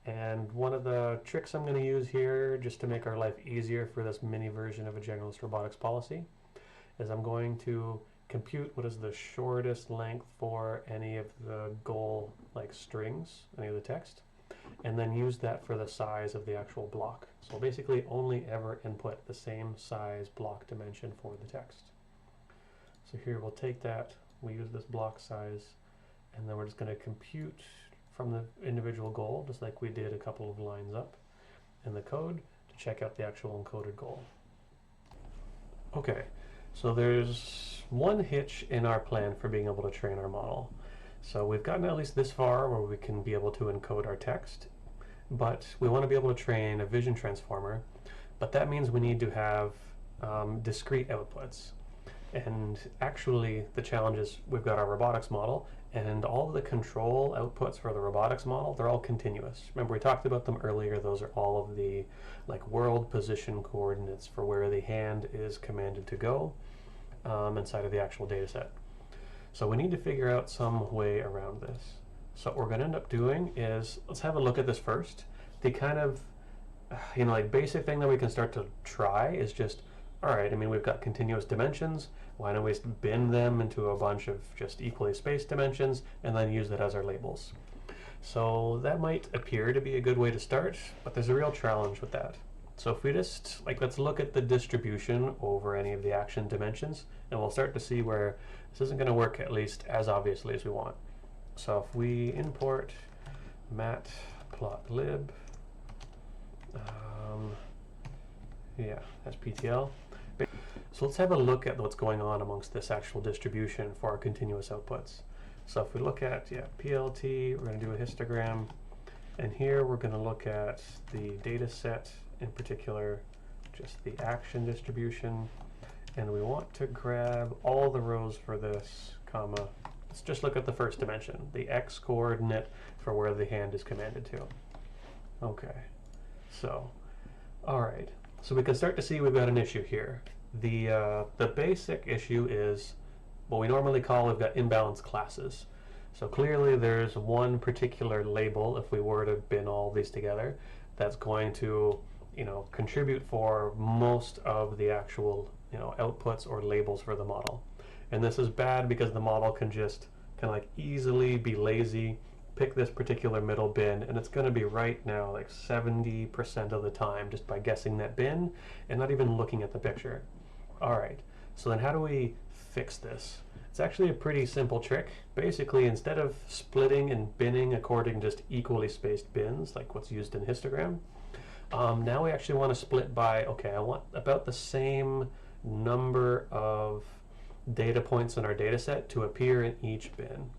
And one of the tricks I'm going to use here, just to make our life easier for this mini version of a generalist robotics policy, is I'm going to compute what is the shortest length for any of the goal strings, any of the text, and then use that for the size of the actual block. So basically only ever input the same size block dimension for the text. So here we'll take that, we use this block size, and then we're just going to compute from the individual goal, just like we did a couple of lines up in the code, to check out the actual encoded goal. Okay, so there's one hitch in our plan for being able to train our model. So we've gotten at least this far where we can be able to encode our text, but we want to be able to train a vision transformer, but that means we need to have discrete outputs. And actually the challenge is we've got our robotics model, and all of the control outputs for the robotics model, they're all continuous. Remember we talked about them earlier, those are all of the world position coordinates for where the hand is commanded to go inside of the actual data set. So we need to figure out some way around this. So what we're going to end up doing is, let's have a look at this first. The kind of, like basic thing that we can start to try is just, all right, I mean, we've got continuous dimensions. Why don't we bin them into a bunch of just equally spaced dimensions and then use that as our labels? So that might appear to be a good way to start, but there's a real challenge with that. So if we just, let's look at the distribution over any of the action dimensions, and we'll start to see where this isn't going to work at least as obviously as we want. So if we import matplotlib, yeah, that's PTL. So let's have a look at what's going on amongst this actual distribution for our continuous outputs. So if we look at, PLT, we're going to do a histogram, and here we're going to look at the data set, in particular, just the action distribution, and we want to grab all the rows for this, comma, let's just look at the first dimension, the x coordinate for where the hand is commanded to. Okay, so, all right, so we can start to see we've got an issue here. The basic issue is what we normally call, we've got imbalanced classes. So clearly there's one particular label, if we were to bin all these together, that's going to contribute for most of the actual outputs or labels for the model. And this is bad because the model can just kind of easily be lazy, pick this particular middle bin, and it's going to be right now 70% of the time just by guessing that bin and not even looking at the picture. All right, so then how do we fix this? It's actually a pretty simple trick. Basically, instead of splitting and binning according to just equally spaced bins like what's used in histogram, now we actually want to split by, okay, I want about the same number of data points in our data set to appear in each bin.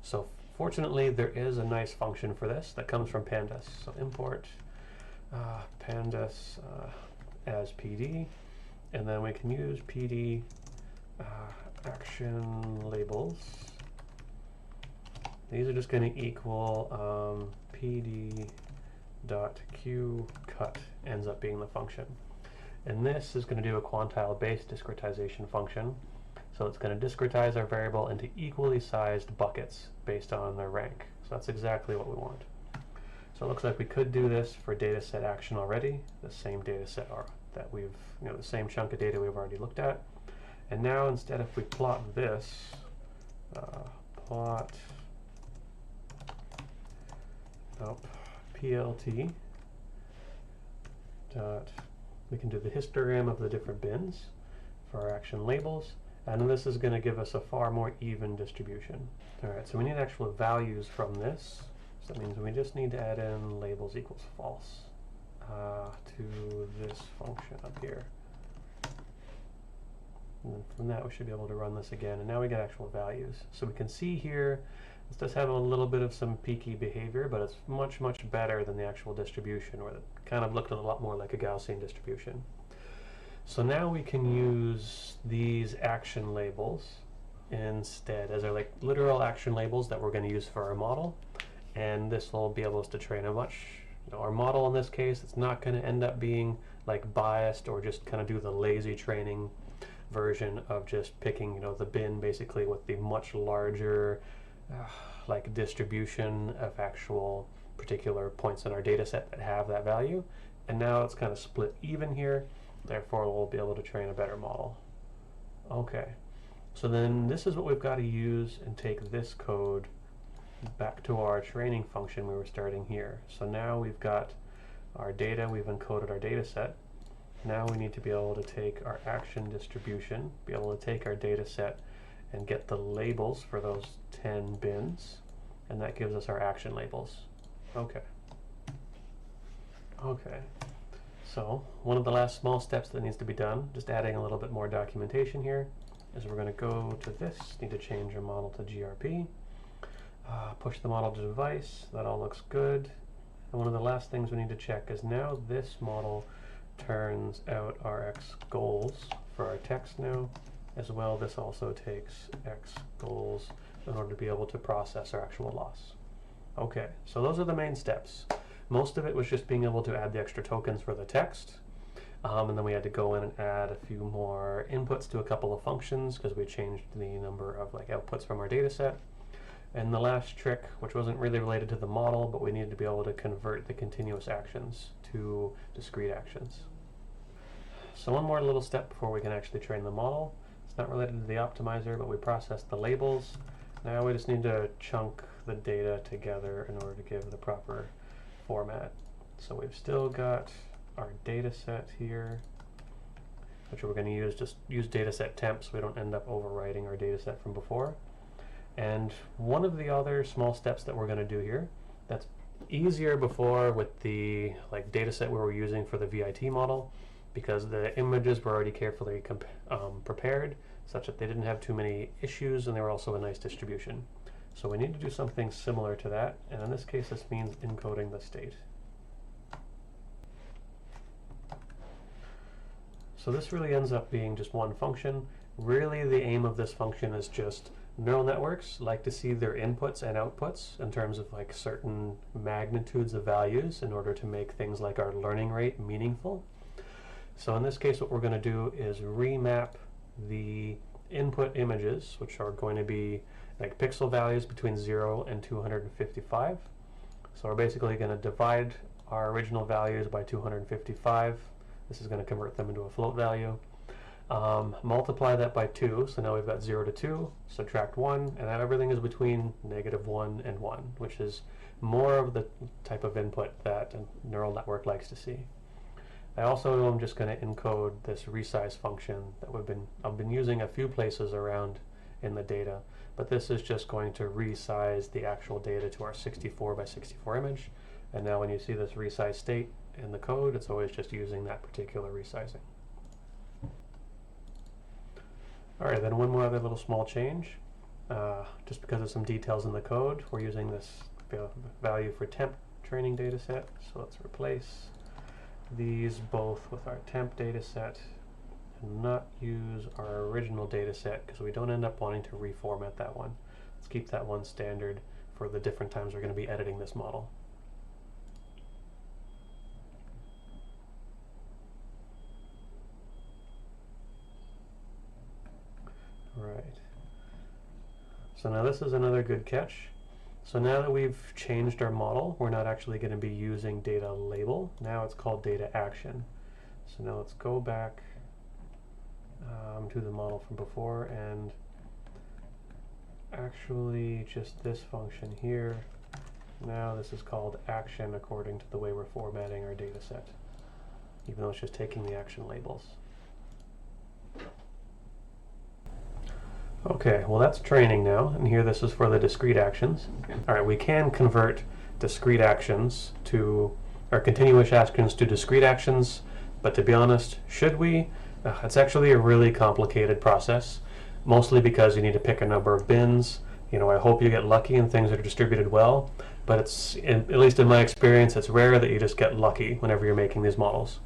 So fortunately, there is a nice function for this that comes from pandas. So import pandas as PD, and then we can use PD action labels. These are just going to equal PD.qcut ends up being the function. And this is going to do a quantile-based discretization function. So it's going to discretize our variable into equally sized buckets based on their rank. So that's exactly what we want. So it looks like we could do this for dataset action already, the same dataset that we've, the same chunk of data we've already looked at. And now instead, if we plot this, PLT dot, we can do the histogram of the different bins for our action labels, and this is going to give us a far more even distribution. All right, so we need actual values from this. So that means we just need to add in labels equals false to this function up here. And then from that, we should be able to run this again. And now we get actual values. So we can see here, this does have a little bit of some peaky behavior, but it's much, much better than the actual distribution, where it kind of looked a lot more like a Gaussian distribution. So now we can use these action labels instead as our literal action labels that we're going to use for our model. And this will be able to train a much, our model in this case, it's not going to end up being biased or just kind of do the lazy training version of just picking, the bin basically with the much larger distribution of actual particular points in our data set that have that value. And now it's kind of split even here, therefore we'll be able to train a better model. Okay, so then this is what we've got to use and take this code back to our training function we were starting here. So now we've got our data, we've encoded our data set. Now we need to be able to take our action distribution, be able to take our data set and get the labels for those 10 bins, and that gives us our action labels. Okay. Okay. So one of the last small steps that needs to be done, just adding a little bit more documentation here, is we're going to go to this, need to change our model to GRP, push the model to device, that all looks good. And one of the last things we need to check is now this model turns out our X goals for our text now. As well, this also takes X goals in order to be able to process our actual loss. Okay, so those are the main steps. Most of it was just being able to add the extra tokens for the text. And then we had to go in and add a few more inputs to a couple of functions because we changed the number of outputs from our data set. And the last trick, which wasn't really related to the model, but we needed to be able to convert the continuous actions to discrete actions. So one more little step before we can actually train the model. It's not related to the optimizer, but we processed the labels. Now we just need to chunk the data together in order to give the proper format. So we've still got our data set here, which we're going to use dataset temp so we don't end up overwriting our data set from before. And one of the other small steps that we're going to do here that's easier before with the data set we were using for the VIT model, because the images were already carefully prepared such that they didn't have too many issues and they were also a nice distribution. So we need to do something similar to that, and in this case this means encoding the state. So this really ends up being just one function. Really the aim of this function is just neural networks like to see their inputs and outputs in terms of certain magnitudes of values in order to make things like our learning rate meaningful. So in this case what we're going to do is remap the input images, which are going to be pixel values between 0 and 255. So we're basically going to divide our original values by 255. This is going to convert them into a float value. Multiply that by 2, so now we've got 0 to 2, subtract 1, and now everything is between -1 and 1, which is more of the type of input that a neural network likes to see. I also am just going to encode this resize function that I've been using a few places around in the data, but this is just going to resize the actual data to our 64 by 64 image. And now when you see this resize state in the code, it's always just using that particular resizing. All right, then one more other little small change. Just because of some details in the code, we're using this value for temp training data set. So let's replace these both with our temp data set and not use our original data set because we don't end up wanting to reformat that one. Let's keep that one standard for the different times we're going to be editing this model. Right. So now this is another good catch. So now that we've changed our model, we're not actually going to be using data label. Now it's called data action. So now let's go back to the model from before and actually just this function here. Now this is called action according to the way we're formatting our data set, even though it's just taking the action labels. Okay, well that's training now, and here this is for the discrete actions. All right, we can convert discrete actions to, or continuous actions to discrete actions, but to be honest, should we? It's actually a really complicated process, mostly because you need to pick a number of bins. You know, I hope you get lucky and things are distributed well, but it's, at least in my experience, it's rare that you just get lucky whenever you're making these models.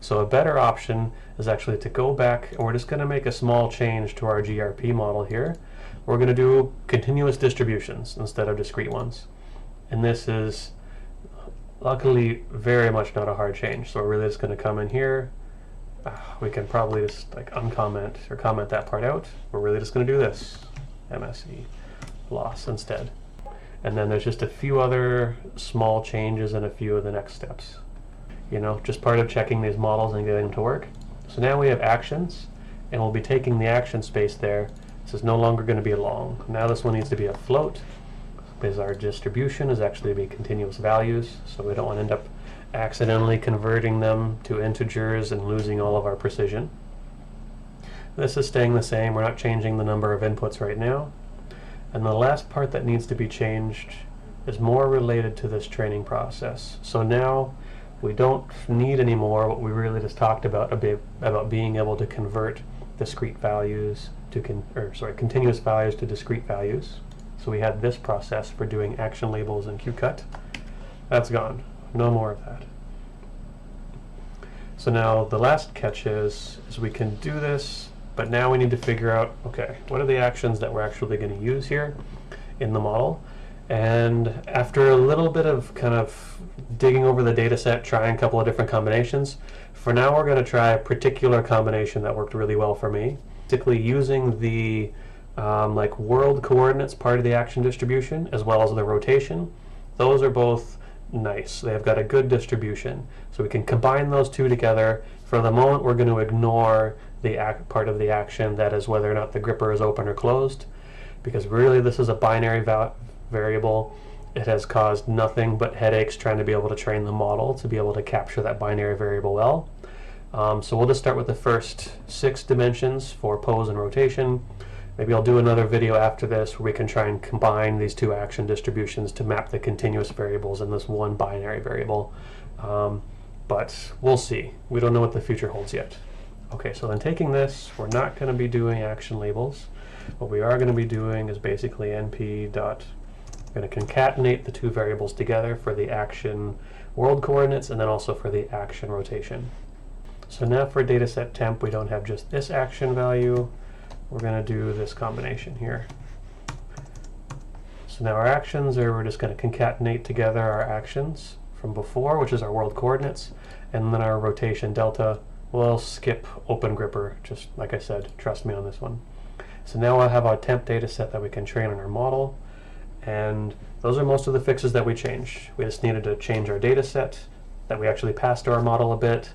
So a better option is actually to go back, and we're just going to make a small change to our GRP model here. We're going to do continuous distributions instead of discrete ones. And this is luckily very much not a hard change. So we're really just going to come in here. We can probably just uncomment or comment that part out. We're really just going to do this, MSE loss instead. And then there's just a few other small changes in a few of the next steps. You know, just part of checking these models and getting them to work. So now we have actions, and we'll be taking the action space there. This is no longer going to be long. Now this one needs to be a float, because our distribution is actually to be continuous values, so we don't want to end up accidentally converting them to integers and losing all of our precision. This is staying the same. We're not changing the number of inputs right now. And the last part that needs to be changed is more related to this training process. So now we don't need anymore what we really just talked about, a bit about being able to convert discrete values to continuous values to discrete values. So we had this process for doing action labels and QCut. That's gone. No more of that. So now the last catch is we can do this, but now we need to figure out, okay, what are the actions that we're actually going to use here in the model? And after a little bit of kind of digging over the data set, trying a couple of different combinations, For now, we're going to try a particular combination that worked really well for me. Basically using the like world coordinates part of the action distribution as well as the rotation. Those are both nice. They've got a good distribution. So we can combine those two together. For the moment, we're going to ignore the part of the action that is whether or not the gripper is open or closed, because really this is a binary variable. It has caused nothing but headaches trying to be able to train the model to be able to capture that binary variable well. So we'll just start with the first 6 dimensions for pose and rotation. Maybe I'll do another video after this where we can try and combine these 2 action distributions to map the continuous variables in this one binary variable. But we'll see. We don't know what the future holds yet. Okay, so then taking this, we're not going to be doing action labels. What we are going to be doing is basically np dot. We're going to concatenate the 2 variables together for the action world coordinates and then also for the action rotation. So now for dataset temp, we don't have just this action value. We're going to do this combination here. So now our actions are, we're just going to concatenate together our actions from before, which is our world coordinates, and then our rotation delta. We'll skip open gripper, just like I said, trust me on this one. So now we'll have our temp data set that we can train on our model, and those are most of the fixes that we changed. We just needed to change our data set that we actually passed to our model a bit,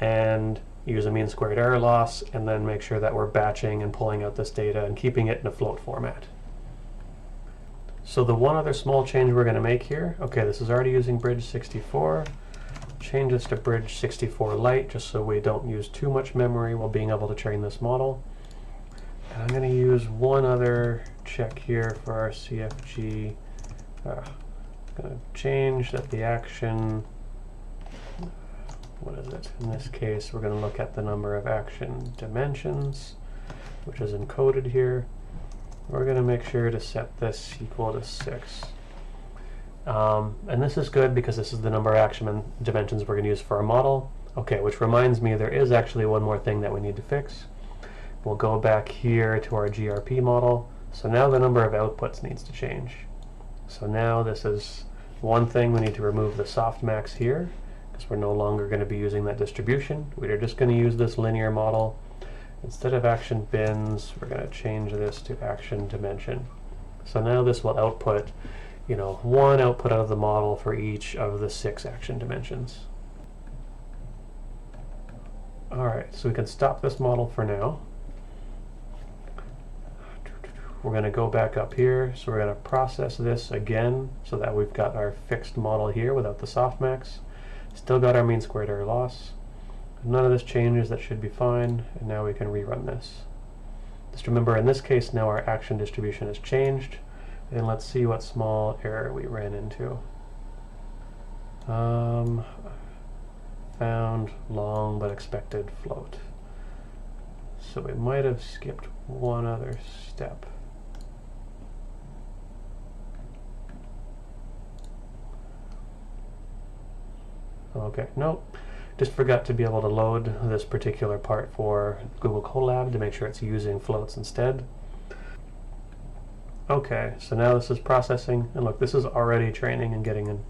and use a mean squared error loss, and then make sure that we're batching and pulling out this data and keeping it in a float format. So the one other small change we're going to make here, okay, this is already using bridge 64. Change this to bridge 64 lite, just so we don't use too much memory while being able to train this model. And I'm going to use one other check here for our CFG. I'm going to change that the action, what is it? In this case, we're going to look at the number of action dimensions, which is encoded here. We're going to make sure to set this equal to 6. And this is good because this is the number of action dimensions we're going to use for our model. Okay, which reminds me there is actually one more thing that we need to fix. We'll go back here to our GRP model. So now the number of outputs needs to change. So now this is one thing, we need to remove the softmax here because we're no longer going to be using that distribution. We're just going to use this linear model. Instead of action bins, we're going to change this to action dimension. So now this will output, you know, 1 output out of the model for each of the 6 action dimensions. All right, so we can stop this model for now. We're going to go back up here, so we're going to process this again so that we've got our fixed model here without the softmax. Still got our mean squared error loss. None of this changes, that should be fine, and now we can rerun this. Just remember, in this case, now our action distribution has changed, and let's see what small error we ran into. Found long but expected float. So we might have skipped one other step. Okay, nope. Just forgot to be able to load this particular part for Google Colab to make sure it's using floats instead. Okay, so now this is processing, and look, this is already training and getting in.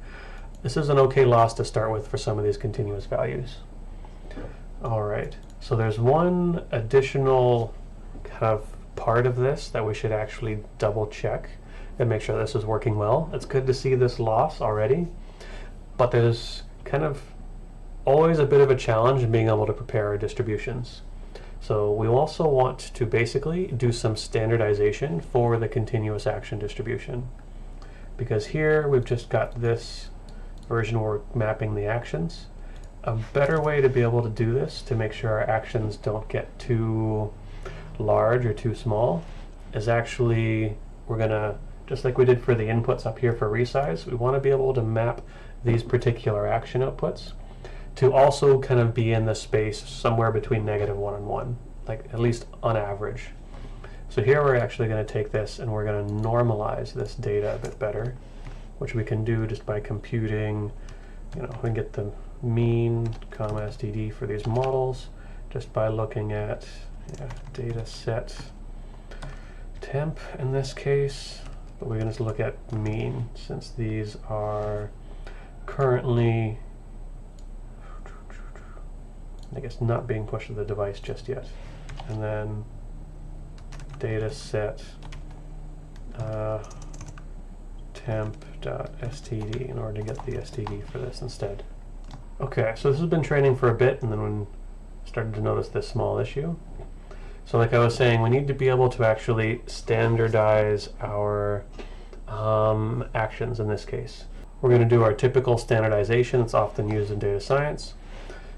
This is an okay loss to start with for some of these continuous values. All right, so there's one additional kind of part of this that we should actually double check and make sure this is working well. It's good to see this loss already, but there's kind of always a bit of a challenge in being able to prepare our distributions. So we also want to basically do some standardization for the continuous action distribution. Because here we've just got this version where we're mapping the actions. A better way to be able to do this to make sure our actions don't get too large or too small is actually, we're gonna, just like we did for the inputs up here for resize, we want to be able to map these particular action outputs to also kind of be in the space somewhere between -1 and 1, like at least on average. So here we're actually going to take this and we're going to normalize this data a bit better, which we can do just by computing, you know, we can get the mean, STD for these models just by looking at data set temp in this case, but we're going to look at mean since these are currently I guess not being pushed to the device just yet. And then dataset temp.std in order to get the std for this instead. Okay, so this has been training for a bit, and then when started to notice this small issue. So like I was saying, we need to be able to actually standardize our actions in this case. We're going to do our typical standardization that's often used in data science.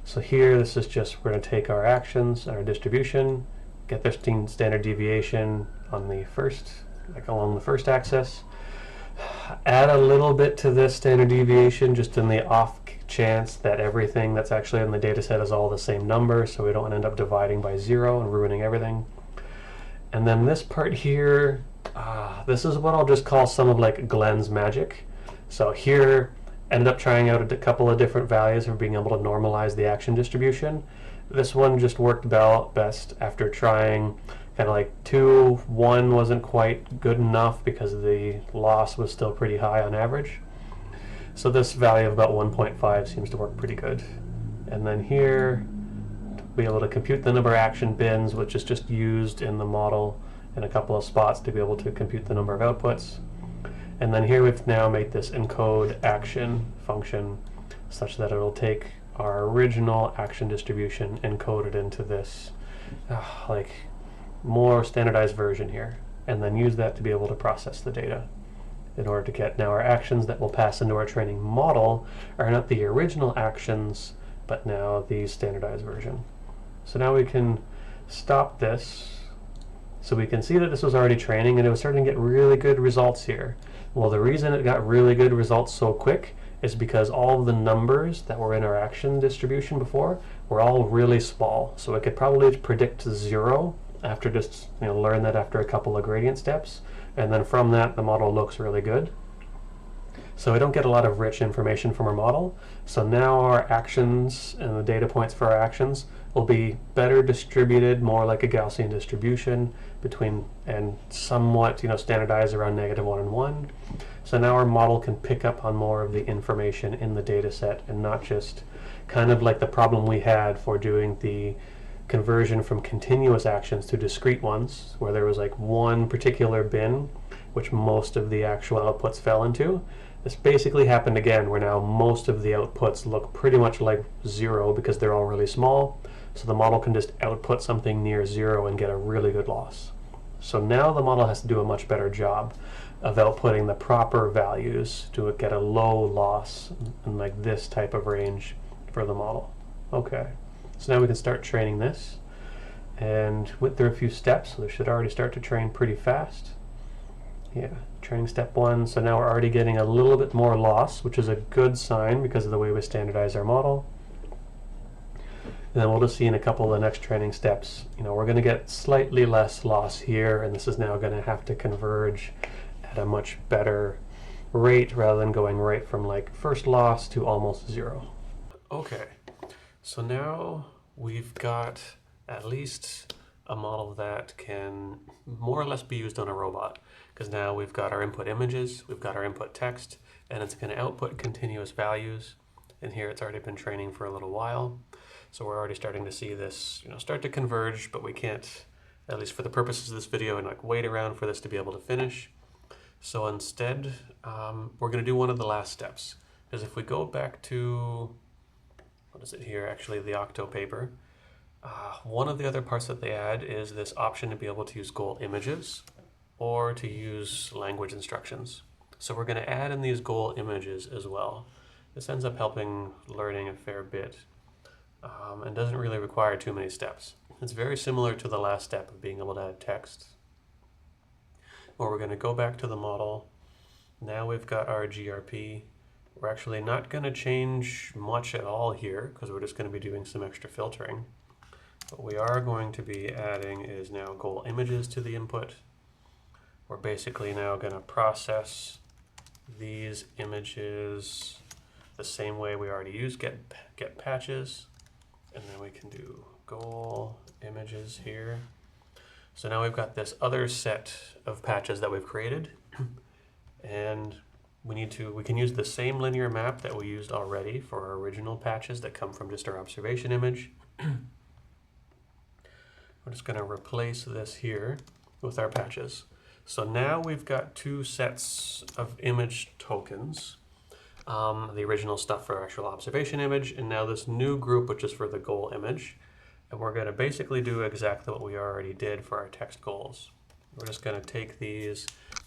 So here, this is just, we're going to take our actions, our distribution, get their standard deviation on the first, like along the first axis, add a little bit to this standard deviation just in the off chance that everything that's actually in the data set is all the same number, so we don't end up dividing by 0 and ruining everything. And then this part here, this is what I'll just call some of like Glenn's magic. So here, ended up trying out a couple of different values for being able to normalize the action distribution. This one just worked best after trying kind of like 2, 1 wasn't quite good enough because the loss was still pretty high on average. So this value of about 1.5 seems to work pretty good. And then here, be able to compute the number of action bins, which is just used in the model in a couple of spots to be able to compute the number of outputs. And then here we've now made this encode action function such that it'll take our original action distribution and code it into this like more standardized version here, and then use that to be able to process the data. In order to get now our actions that will pass into our training model are not the original actions, but now the standardized version. So now we can stop this. So we can see that this was already training and it was starting to get really good results here. Well, the reason it got really good results so quick is because all of the numbers that were in our action distribution before were all really small. So it could probably predict 0 after just learn that after a couple of gradient steps. And then from that, the model looks really good. So we don't get a lot of rich information from our model. So now our actions and the data points for our actions will be better distributed, more like a Gaussian distribution between, and somewhat standardized around -1 and 1. So now our model can pick up on more of the information in the data set and not just kind of like the problem we had for doing the conversion from continuous actions to discrete ones, where there was like one particular bin which most of the actual outputs fell into. This basically happened again, where now most of the outputs look pretty much like 0 because they're all really small, so the model can just output something near 0 and get a really good loss. So now the model has to do a much better job of outputting the proper values to get a low loss in like this type of range for the model. Okay. So now we can start training this, and went through a few steps, so this should already start to train pretty fast. Yeah, training step 1, so now we're already getting a little bit more loss, which is a good sign because of the way we standardize our model. And then we'll just see in a couple of the next training steps, we're going to get slightly less loss here, and this is now going to have to converge at a much better rate rather than going right from like first loss to almost 0. Okay. So now we've got at least a model that can more or less be used on a robot, because now we've got our input images, we've got our input text, and it's going to output continuous values. And here it's already been training for a little while. So we're already starting to see this start to converge, but we can't, at least for the purposes of this video, and like wait around for this to be able to finish. So instead, we're going to do one of the last steps. Because if we go back to, what is it here? Actually, the Octo paper. One of the other parts that they add is this option to be able to use goal images or to use language instructions. So we're going to add in these goal images as well. This ends up helping learning a fair bit and doesn't really require too many steps. It's very similar to the last step of being able to add text. Where we're going to go back to the model. Now we've got our GRP. We're actually not going to change much at all here because we're just going to be doing some extra filtering. What we are going to be adding is now goal images to the input. We're basically now going to process these images the same way we already used get patches, and then we can do goal images here. So now we've got this other set of patches that we've created, and we can use the same linear map that we used already for our original patches that come from just our observation image. We're just going to replace this here with our patches. So now we've got two sets of image tokens. The original stuff for our actual observation image, and now this new group, which is for the goal image. And we're going to basically do exactly what we already did for our text goals. We're just going to take these,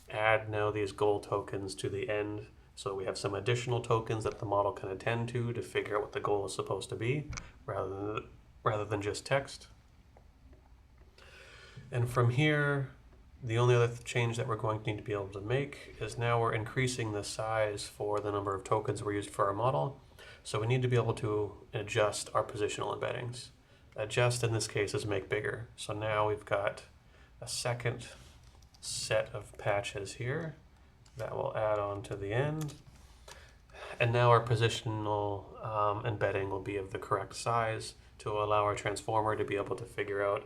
add now these goal tokens to the end, so we have some additional tokens that the model can attend to figure out what the goal is supposed to be, rather than just text. And from here, the only other change that we're going to need to be able to make is now we're increasing the size for the number of tokens we're used for our model. So we need to be able to adjust our positional embeddings. Adjust in this case is make bigger. So now we've got a second set of patches here that will add on to the end. And now our positional embedding will be of the correct size to allow our transformer to be able to figure out,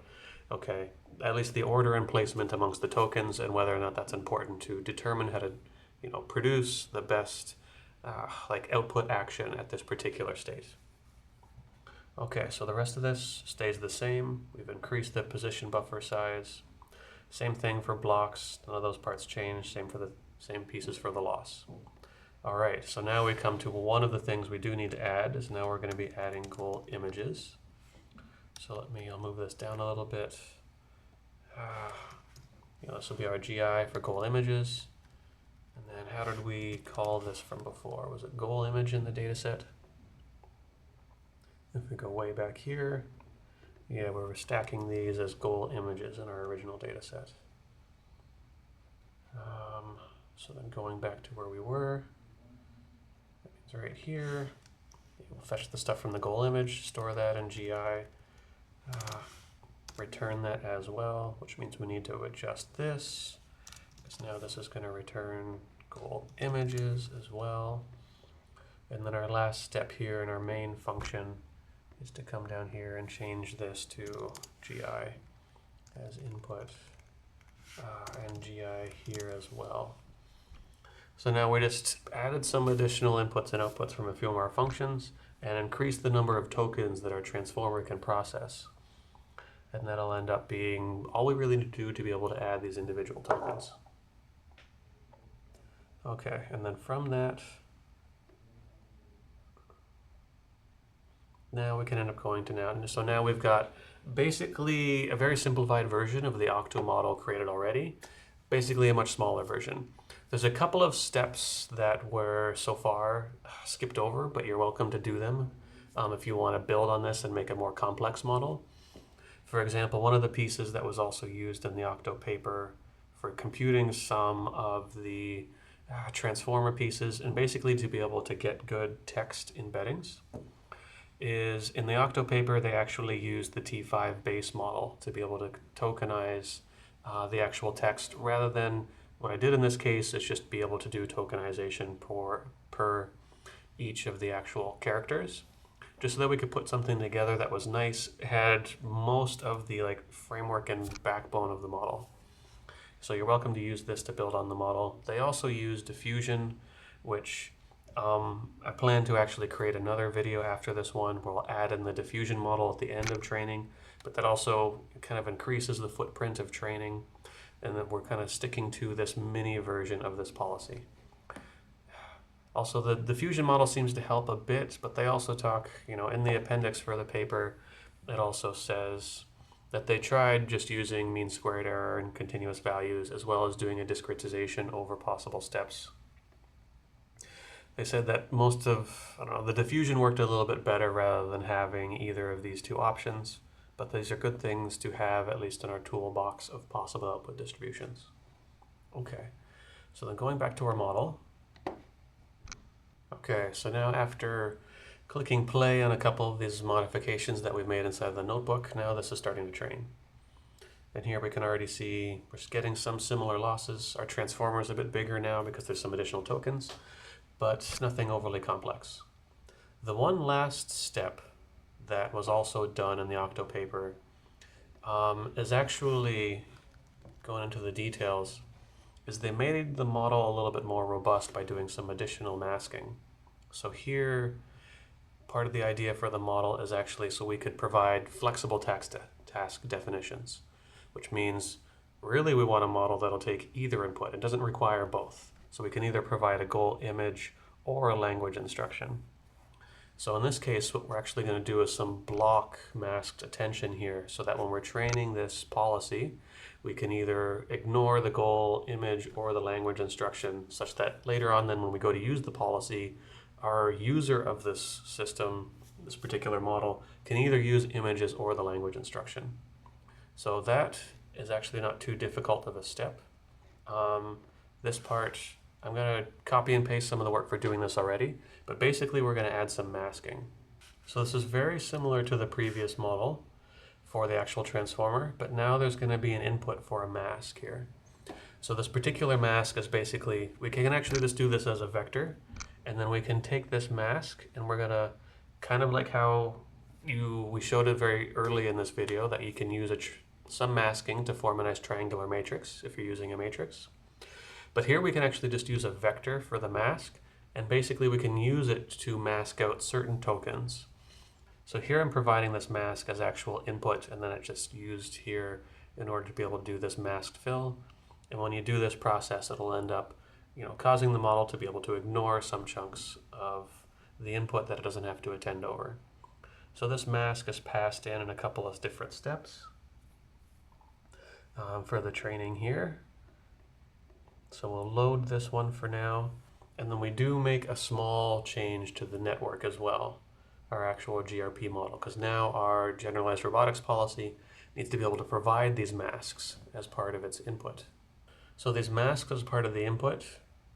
okay, at least the order and placement amongst the tokens and whether or not that's important to determine how to, produce the best output action at this particular state. Okay, so the rest of this stays the same. We've increased the position buffer size. Same thing for blocks. None of those parts change. Same pieces for the loss. All right, so now we come to one of the things we do need to add is now we're going to be adding goal images. So I'll move this down a little bit. This will be our GI for goal images. And then how did we call this from before? Was it goal image in the data set? If we go way back here, we were stacking these as goal images in our original data set. So then going back to where we were, that means right here, we'll fetch the stuff from the goal image, store that in GI, return that as well, which means we need to adjust this, because now this is going to return goal images as well. And then our last step here in our main function is to come down here and change this to GI as input and GI here as well. So now we just added some additional inputs and outputs from a few of our functions and increased the number of tokens that our transformer can process. And that'll end up being all we really need to do to be able to add these individual tokens. Okay, and then from that, now we can end up going to now. So now we've got basically a very simplified version of the Octo model created already, basically a much smaller version. There's a couple of steps that were so far skipped over, but you're welcome to do them if you want to build on this and make a more complex model. For example, one of the pieces that was also used in the Octo paper for computing some of the transformer pieces and basically to be able to get good text embeddings is in the Octo paper they actually used the T5 base model to be able to tokenize the actual text rather than what I did in this case is just be able to do tokenization per each of the actual characters, just so that we could put something together that was nice, had most of the framework and backbone of the model. So you're welcome to use this to build on the model. They also use diffusion, which I plan to actually create another video after this one where we'll add in the diffusion model at the end of training, but that also kind of increases the footprint of training, and then we're kind of sticking to this mini version of this policy. Also, the diffusion model seems to help a bit, but they also talk, in the appendix for the paper, it also says that they tried just using mean squared error and continuous values as well as doing a discretization over possible steps. They said that most of, the diffusion worked a little bit better rather than having either of these two options, but these are good things to have at least in our toolbox of possible output distributions. Okay, so then going back to our model. Okay, so now after clicking play on a couple of these modifications that we've made inside the notebook, now this is starting to train. And here we can already see we're getting some similar losses. Our transformer is a bit bigger now because there's some additional tokens, but nothing overly complex. The one last step that was also done in the Octo paper is actually, going into the details, is they made the model a little bit more robust by doing some additional masking. So here, part of the idea for the model is actually so we could provide flexible task definitions, which means really we want a model that'll take either input. It doesn't require both. So we can either provide a goal image or a language instruction. So in this case, what we're actually going to do is some block masked attention here, so that when we're training this policy, we can either ignore the goal image or the language instruction, such that later on then when we go to use the policy, our user of this system, this particular model, can either use images or the language instruction. So that is actually not too difficult of a step. This part, I'm going to copy and paste some of the work for doing this already, but basically we're going to add some masking. So this is very similar to the previous model for the actual transformer, but now there's going to be an input for a mask here. So this particular mask is basically, we can actually just do this as a vector, and then we can take this mask and we're going to, kind of like how we showed it very early in this video, that you can use some masking to form a nice triangular matrix if you're using a matrix. But here we can actually just use a vector for the mask, and basically we can use it to mask out certain tokens. So here I'm providing this mask as actual input, and then it's just used here in order to be able to do this masked fill. And when you do this process, it'll end up, causing the model to be able to ignore some chunks of the input that it doesn't have to attend over. So this mask is passed in a couple of different steps for the training here. So we'll load this one for now, and then we do make a small change to the network as well, our actual GRP model, because now our Generalized Robotics Policy needs to be able to provide these masks as part of its input. So these masks as part of the input,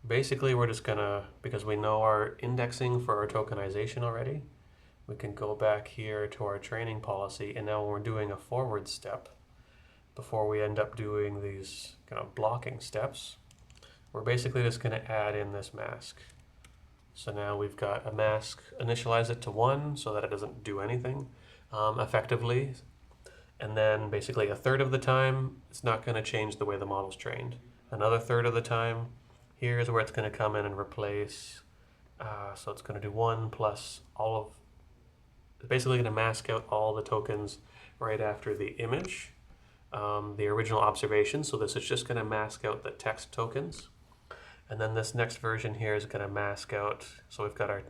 basically we're just gonna, because we know our indexing for our tokenization already, we can go back here to our training policy, and now when we're doing a forward step, before we end up doing these kind of blocking steps, we're basically just going to add in this mask. So now we've got a mask, initialize it to 1 so that it doesn't do anything effectively. And then basically a third of the time, it's not going to change the way the model's trained. Another third of the time, here's where it's going to come in and replace. So it's going to do 1 plus all of, it's basically going to mask out all the tokens right after the image, the original observation. So this is just going to mask out the text tokens. And then this next version here is going to mask out, so we've got our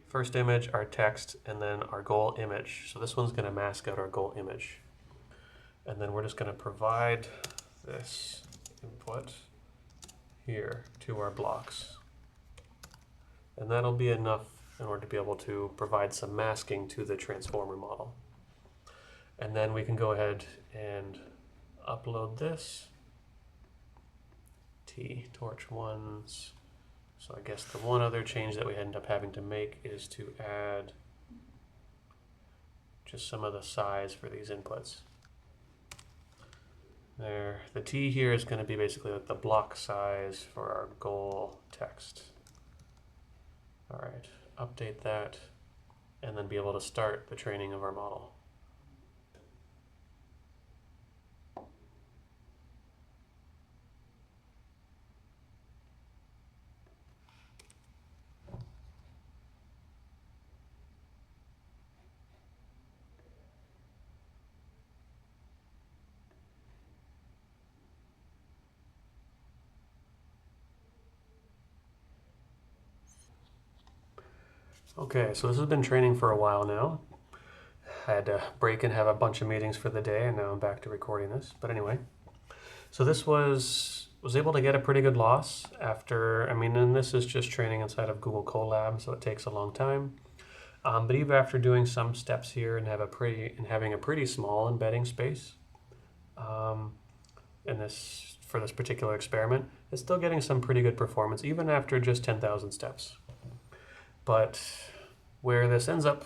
first image, our text, and then our goal image. So this one's going to mask out our goal image. And then we're just going to provide this input here to our blocks. And that'll be enough in order to be able to provide some masking to the transformer model. And then we can go ahead and upload this. Torch ones. So I guess the one other change that we end up having to make is to add just some of the size for these inputs. There, the T here is going to be basically like the block size for our goal text. All right, update that, and then be able to start the training of our model. Okay, so this has been training for a while now. I had to break and have a bunch of meetings for the day, and now I'm back to recording this. But anyway, so this was able to get a pretty good loss after, and this is just training inside of Google Colab, so it takes a long time. But even after doing some steps here and having a pretty small embedding space, for this particular experiment, it's still getting some pretty good performance, even after just 10,000 steps. But where this ends up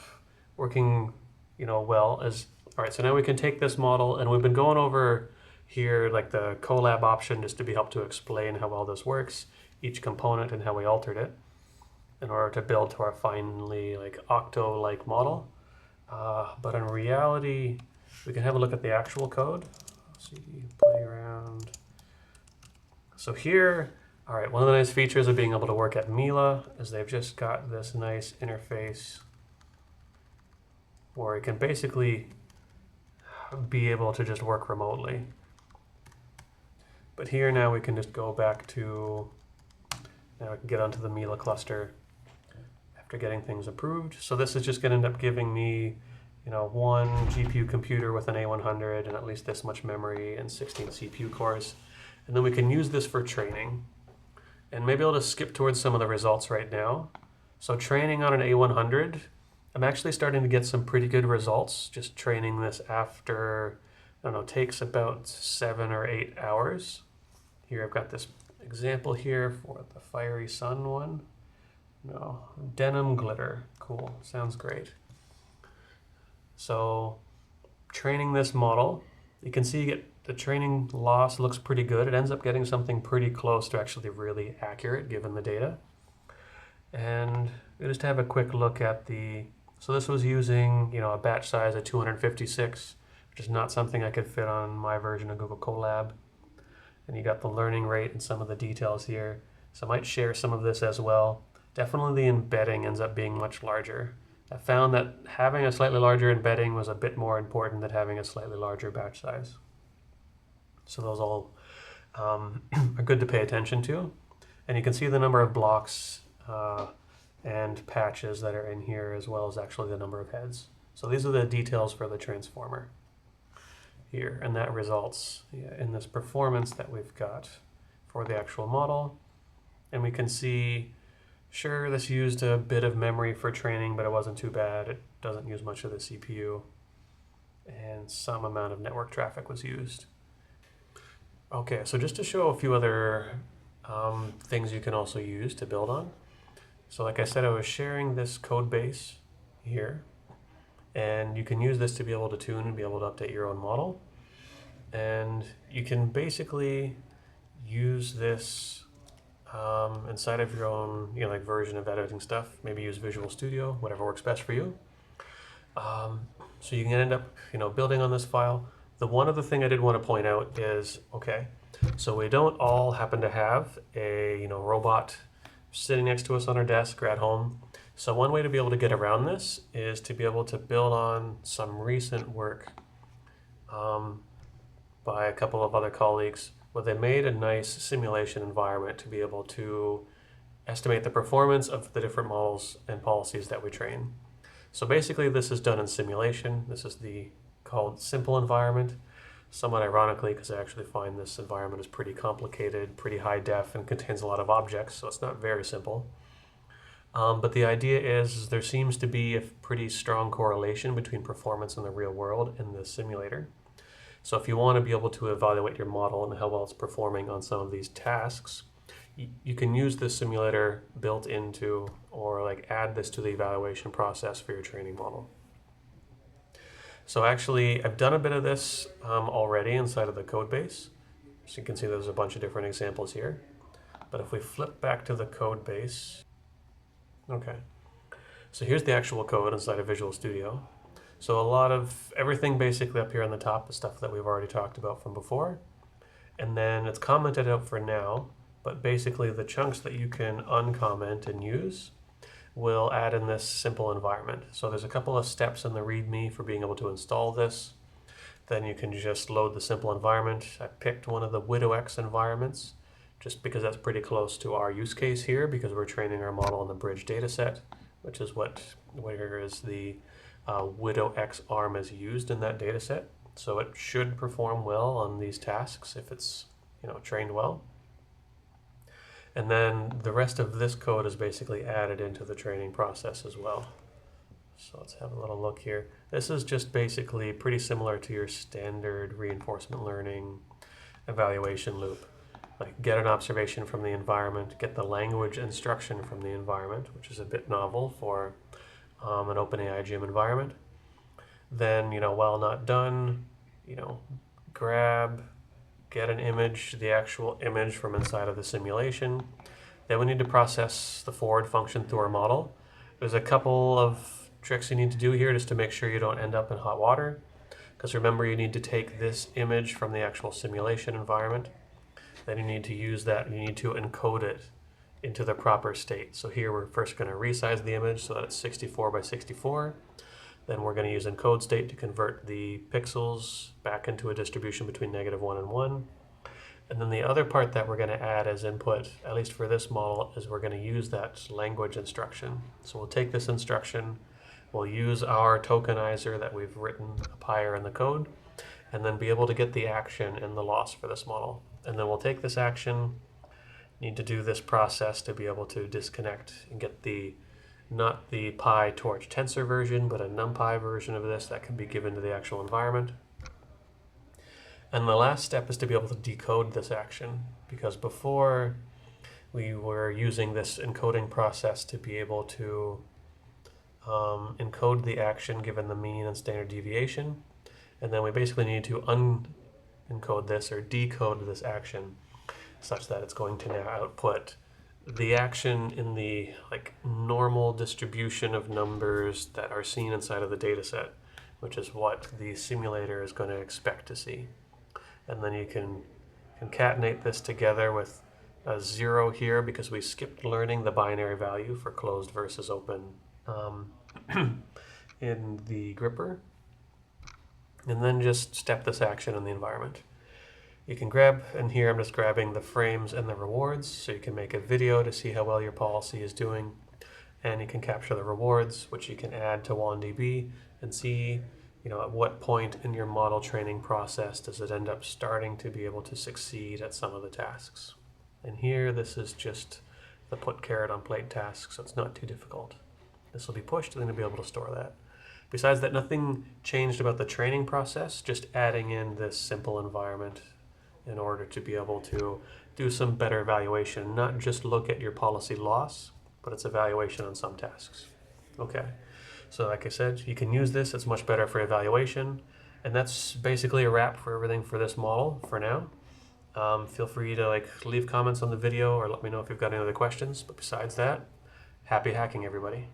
working, well is, all right, so now we can take this model, and we've been going over here like the Colab option just to be helped to explain how well this works, each component and how we altered it in order to build to our finally like Octo-like model. But in reality, we can have a look at the actual code. Let's see, play around. So here, all right, one of the nice features of being able to work at Mila is they've just got this nice interface where it can basically be able to just work remotely. But here now we can just go back to, now we can get onto the Mila cluster after getting things approved. So this is just going to end up giving me, one GPU computer with an A100 and at least this much memory and 16 CPU cores. And then we can use this for training. And maybe I'll just skip towards some of the results right now. So training on an A100, I'm actually starting to get some pretty good results. Just training this after, takes about 7 or 8 hours. Here I've got this example here for the Fiery Sun one. Denim glitter. Cool, sounds great. So training this model, you can see the training loss looks pretty good. It ends up getting something pretty close to actually really accurate given the data. And we just have a quick look at so this was using, a batch size of 256, which is not something I could fit on my version of Google Colab. And you got the learning rate and some of the details here. So I might share some of this as well. Definitely the embedding ends up being much larger. I found that having a slightly larger embedding was a bit more important than having a slightly larger batch size. So those all are good to pay attention to. And you can see the number of blocks and patches that are in here, as well as actually the number of heads. So these are the details for the transformer here, and that results in this performance that we've got for the actual model. And we can see, sure, this used a bit of memory for training, but it wasn't too bad. It doesn't use much of the CPU, and some amount of network traffic was used. Okay, so just to show a few other things you can also use to build on. So like I said, I was sharing this code base here, and you can use this to be able to tune and be able to update your own model. And you can basically use this inside of your own version of editing stuff. Maybe use Visual Studio, whatever works best for you. So you can end up building on this file. The one other thing I did want to point out is, okay, so we don't all happen to have a robot sitting next to us on our desk or at home. So one way to be able to get around this is to be able to build on some recent work by a couple of other colleagues, where they made a nice simulation environment to be able to estimate the performance of the different models and policies that we train. So basically this is done in simulation. This is called SimpleEnv. Somewhat ironically, because I actually find this environment is pretty complicated, pretty high def, and contains a lot of objects, so it's not very simple. But the idea is there seems to be a pretty strong correlation between performance in the real world and the simulator. So if you want to be able to evaluate your model and how well it's performing on some of these tasks, you can use this simulator built into, or add this to the evaluation process for your training model. So actually, I've done a bit of this already inside of the code base. So you can see there's a bunch of different examples here. But if we flip back to the code base, okay. So here's the actual code inside of Visual Studio. So a lot of everything basically up here on the top is stuff that we've already talked about from before. And then it's commented out for now, but basically the chunks that you can uncomment and use will add in this simple environment. So there's a couple of steps in the README for being able to install this. Then you can just load the simple environment. I picked one of the WidowX environments just because that's pretty close to our use case here, because we're training our model on the bridge dataset, which is where is the WidowX arm is used in that dataset. So it should perform well on these tasks if it's trained well. And then the rest of this code is basically added into the training process as well. So let's have a little look here. This is just basically pretty similar to your standard reinforcement learning evaluation loop. Like get an observation from the environment, get the language instruction from the environment, which is a bit novel for an OpenAI gym environment. Then, while not done, get an image, the actual image from inside of the simulation. Then we need to process the forward function through our model. There's a couple of tricks you need to do here just to make sure you don't end up in hot water. Because remember, you need to take this image from the actual simulation environment. Then you need to use that, you need to encode it into the proper state. So here we're first going to resize the image so that it's 64 by 64. Then we're going to use encode state to convert the pixels back into a distribution between -1 and 1. And then the other part that we're going to add as input, at least for this model, is we're going to use that language instruction. So we'll take this instruction, we'll use our tokenizer that we've written up higher in the code, and then be able to get the action and the loss for this model. And then we'll take this action, need to do this process to be able to disconnect and get the, not the PyTorch tensor version, but a NumPy version of this that can be given to the actual environment. And the last step is to be able to decode this action, because before we were using this encoding process to be able to encode the action given the mean and standard deviation. And then we basically need to unencode this or decode this action such that it's going to now output the action in the normal distribution of numbers that are seen inside of the dataset, which is what the simulator is going to expect to see. And then you can concatenate this together with a 0 here because we skipped learning the binary value for closed versus open in the gripper. And then just step this action in the environment. You can grab, and here I'm just grabbing the frames and the rewards, so you can make a video to see how well your policy is doing. And you can capture the rewards, which you can add to WANDB and see, at what point in your model training process does it end up starting to be able to succeed at some of the tasks. And here, this is just the put caret on plate task, so it's not too difficult. This will be pushed, and then you'll be able to store that. Besides that, nothing changed about the training process, just adding in this simple environment in order to be able to do some better evaluation, not just look at your policy loss, but its evaluation on some tasks. Okay, so like I said, you can use this, it's much better for evaluation, and that's basically a wrap for everything for this model for now. Feel free to leave comments on the video or let me know if you've got any other questions, but besides that, happy hacking everybody.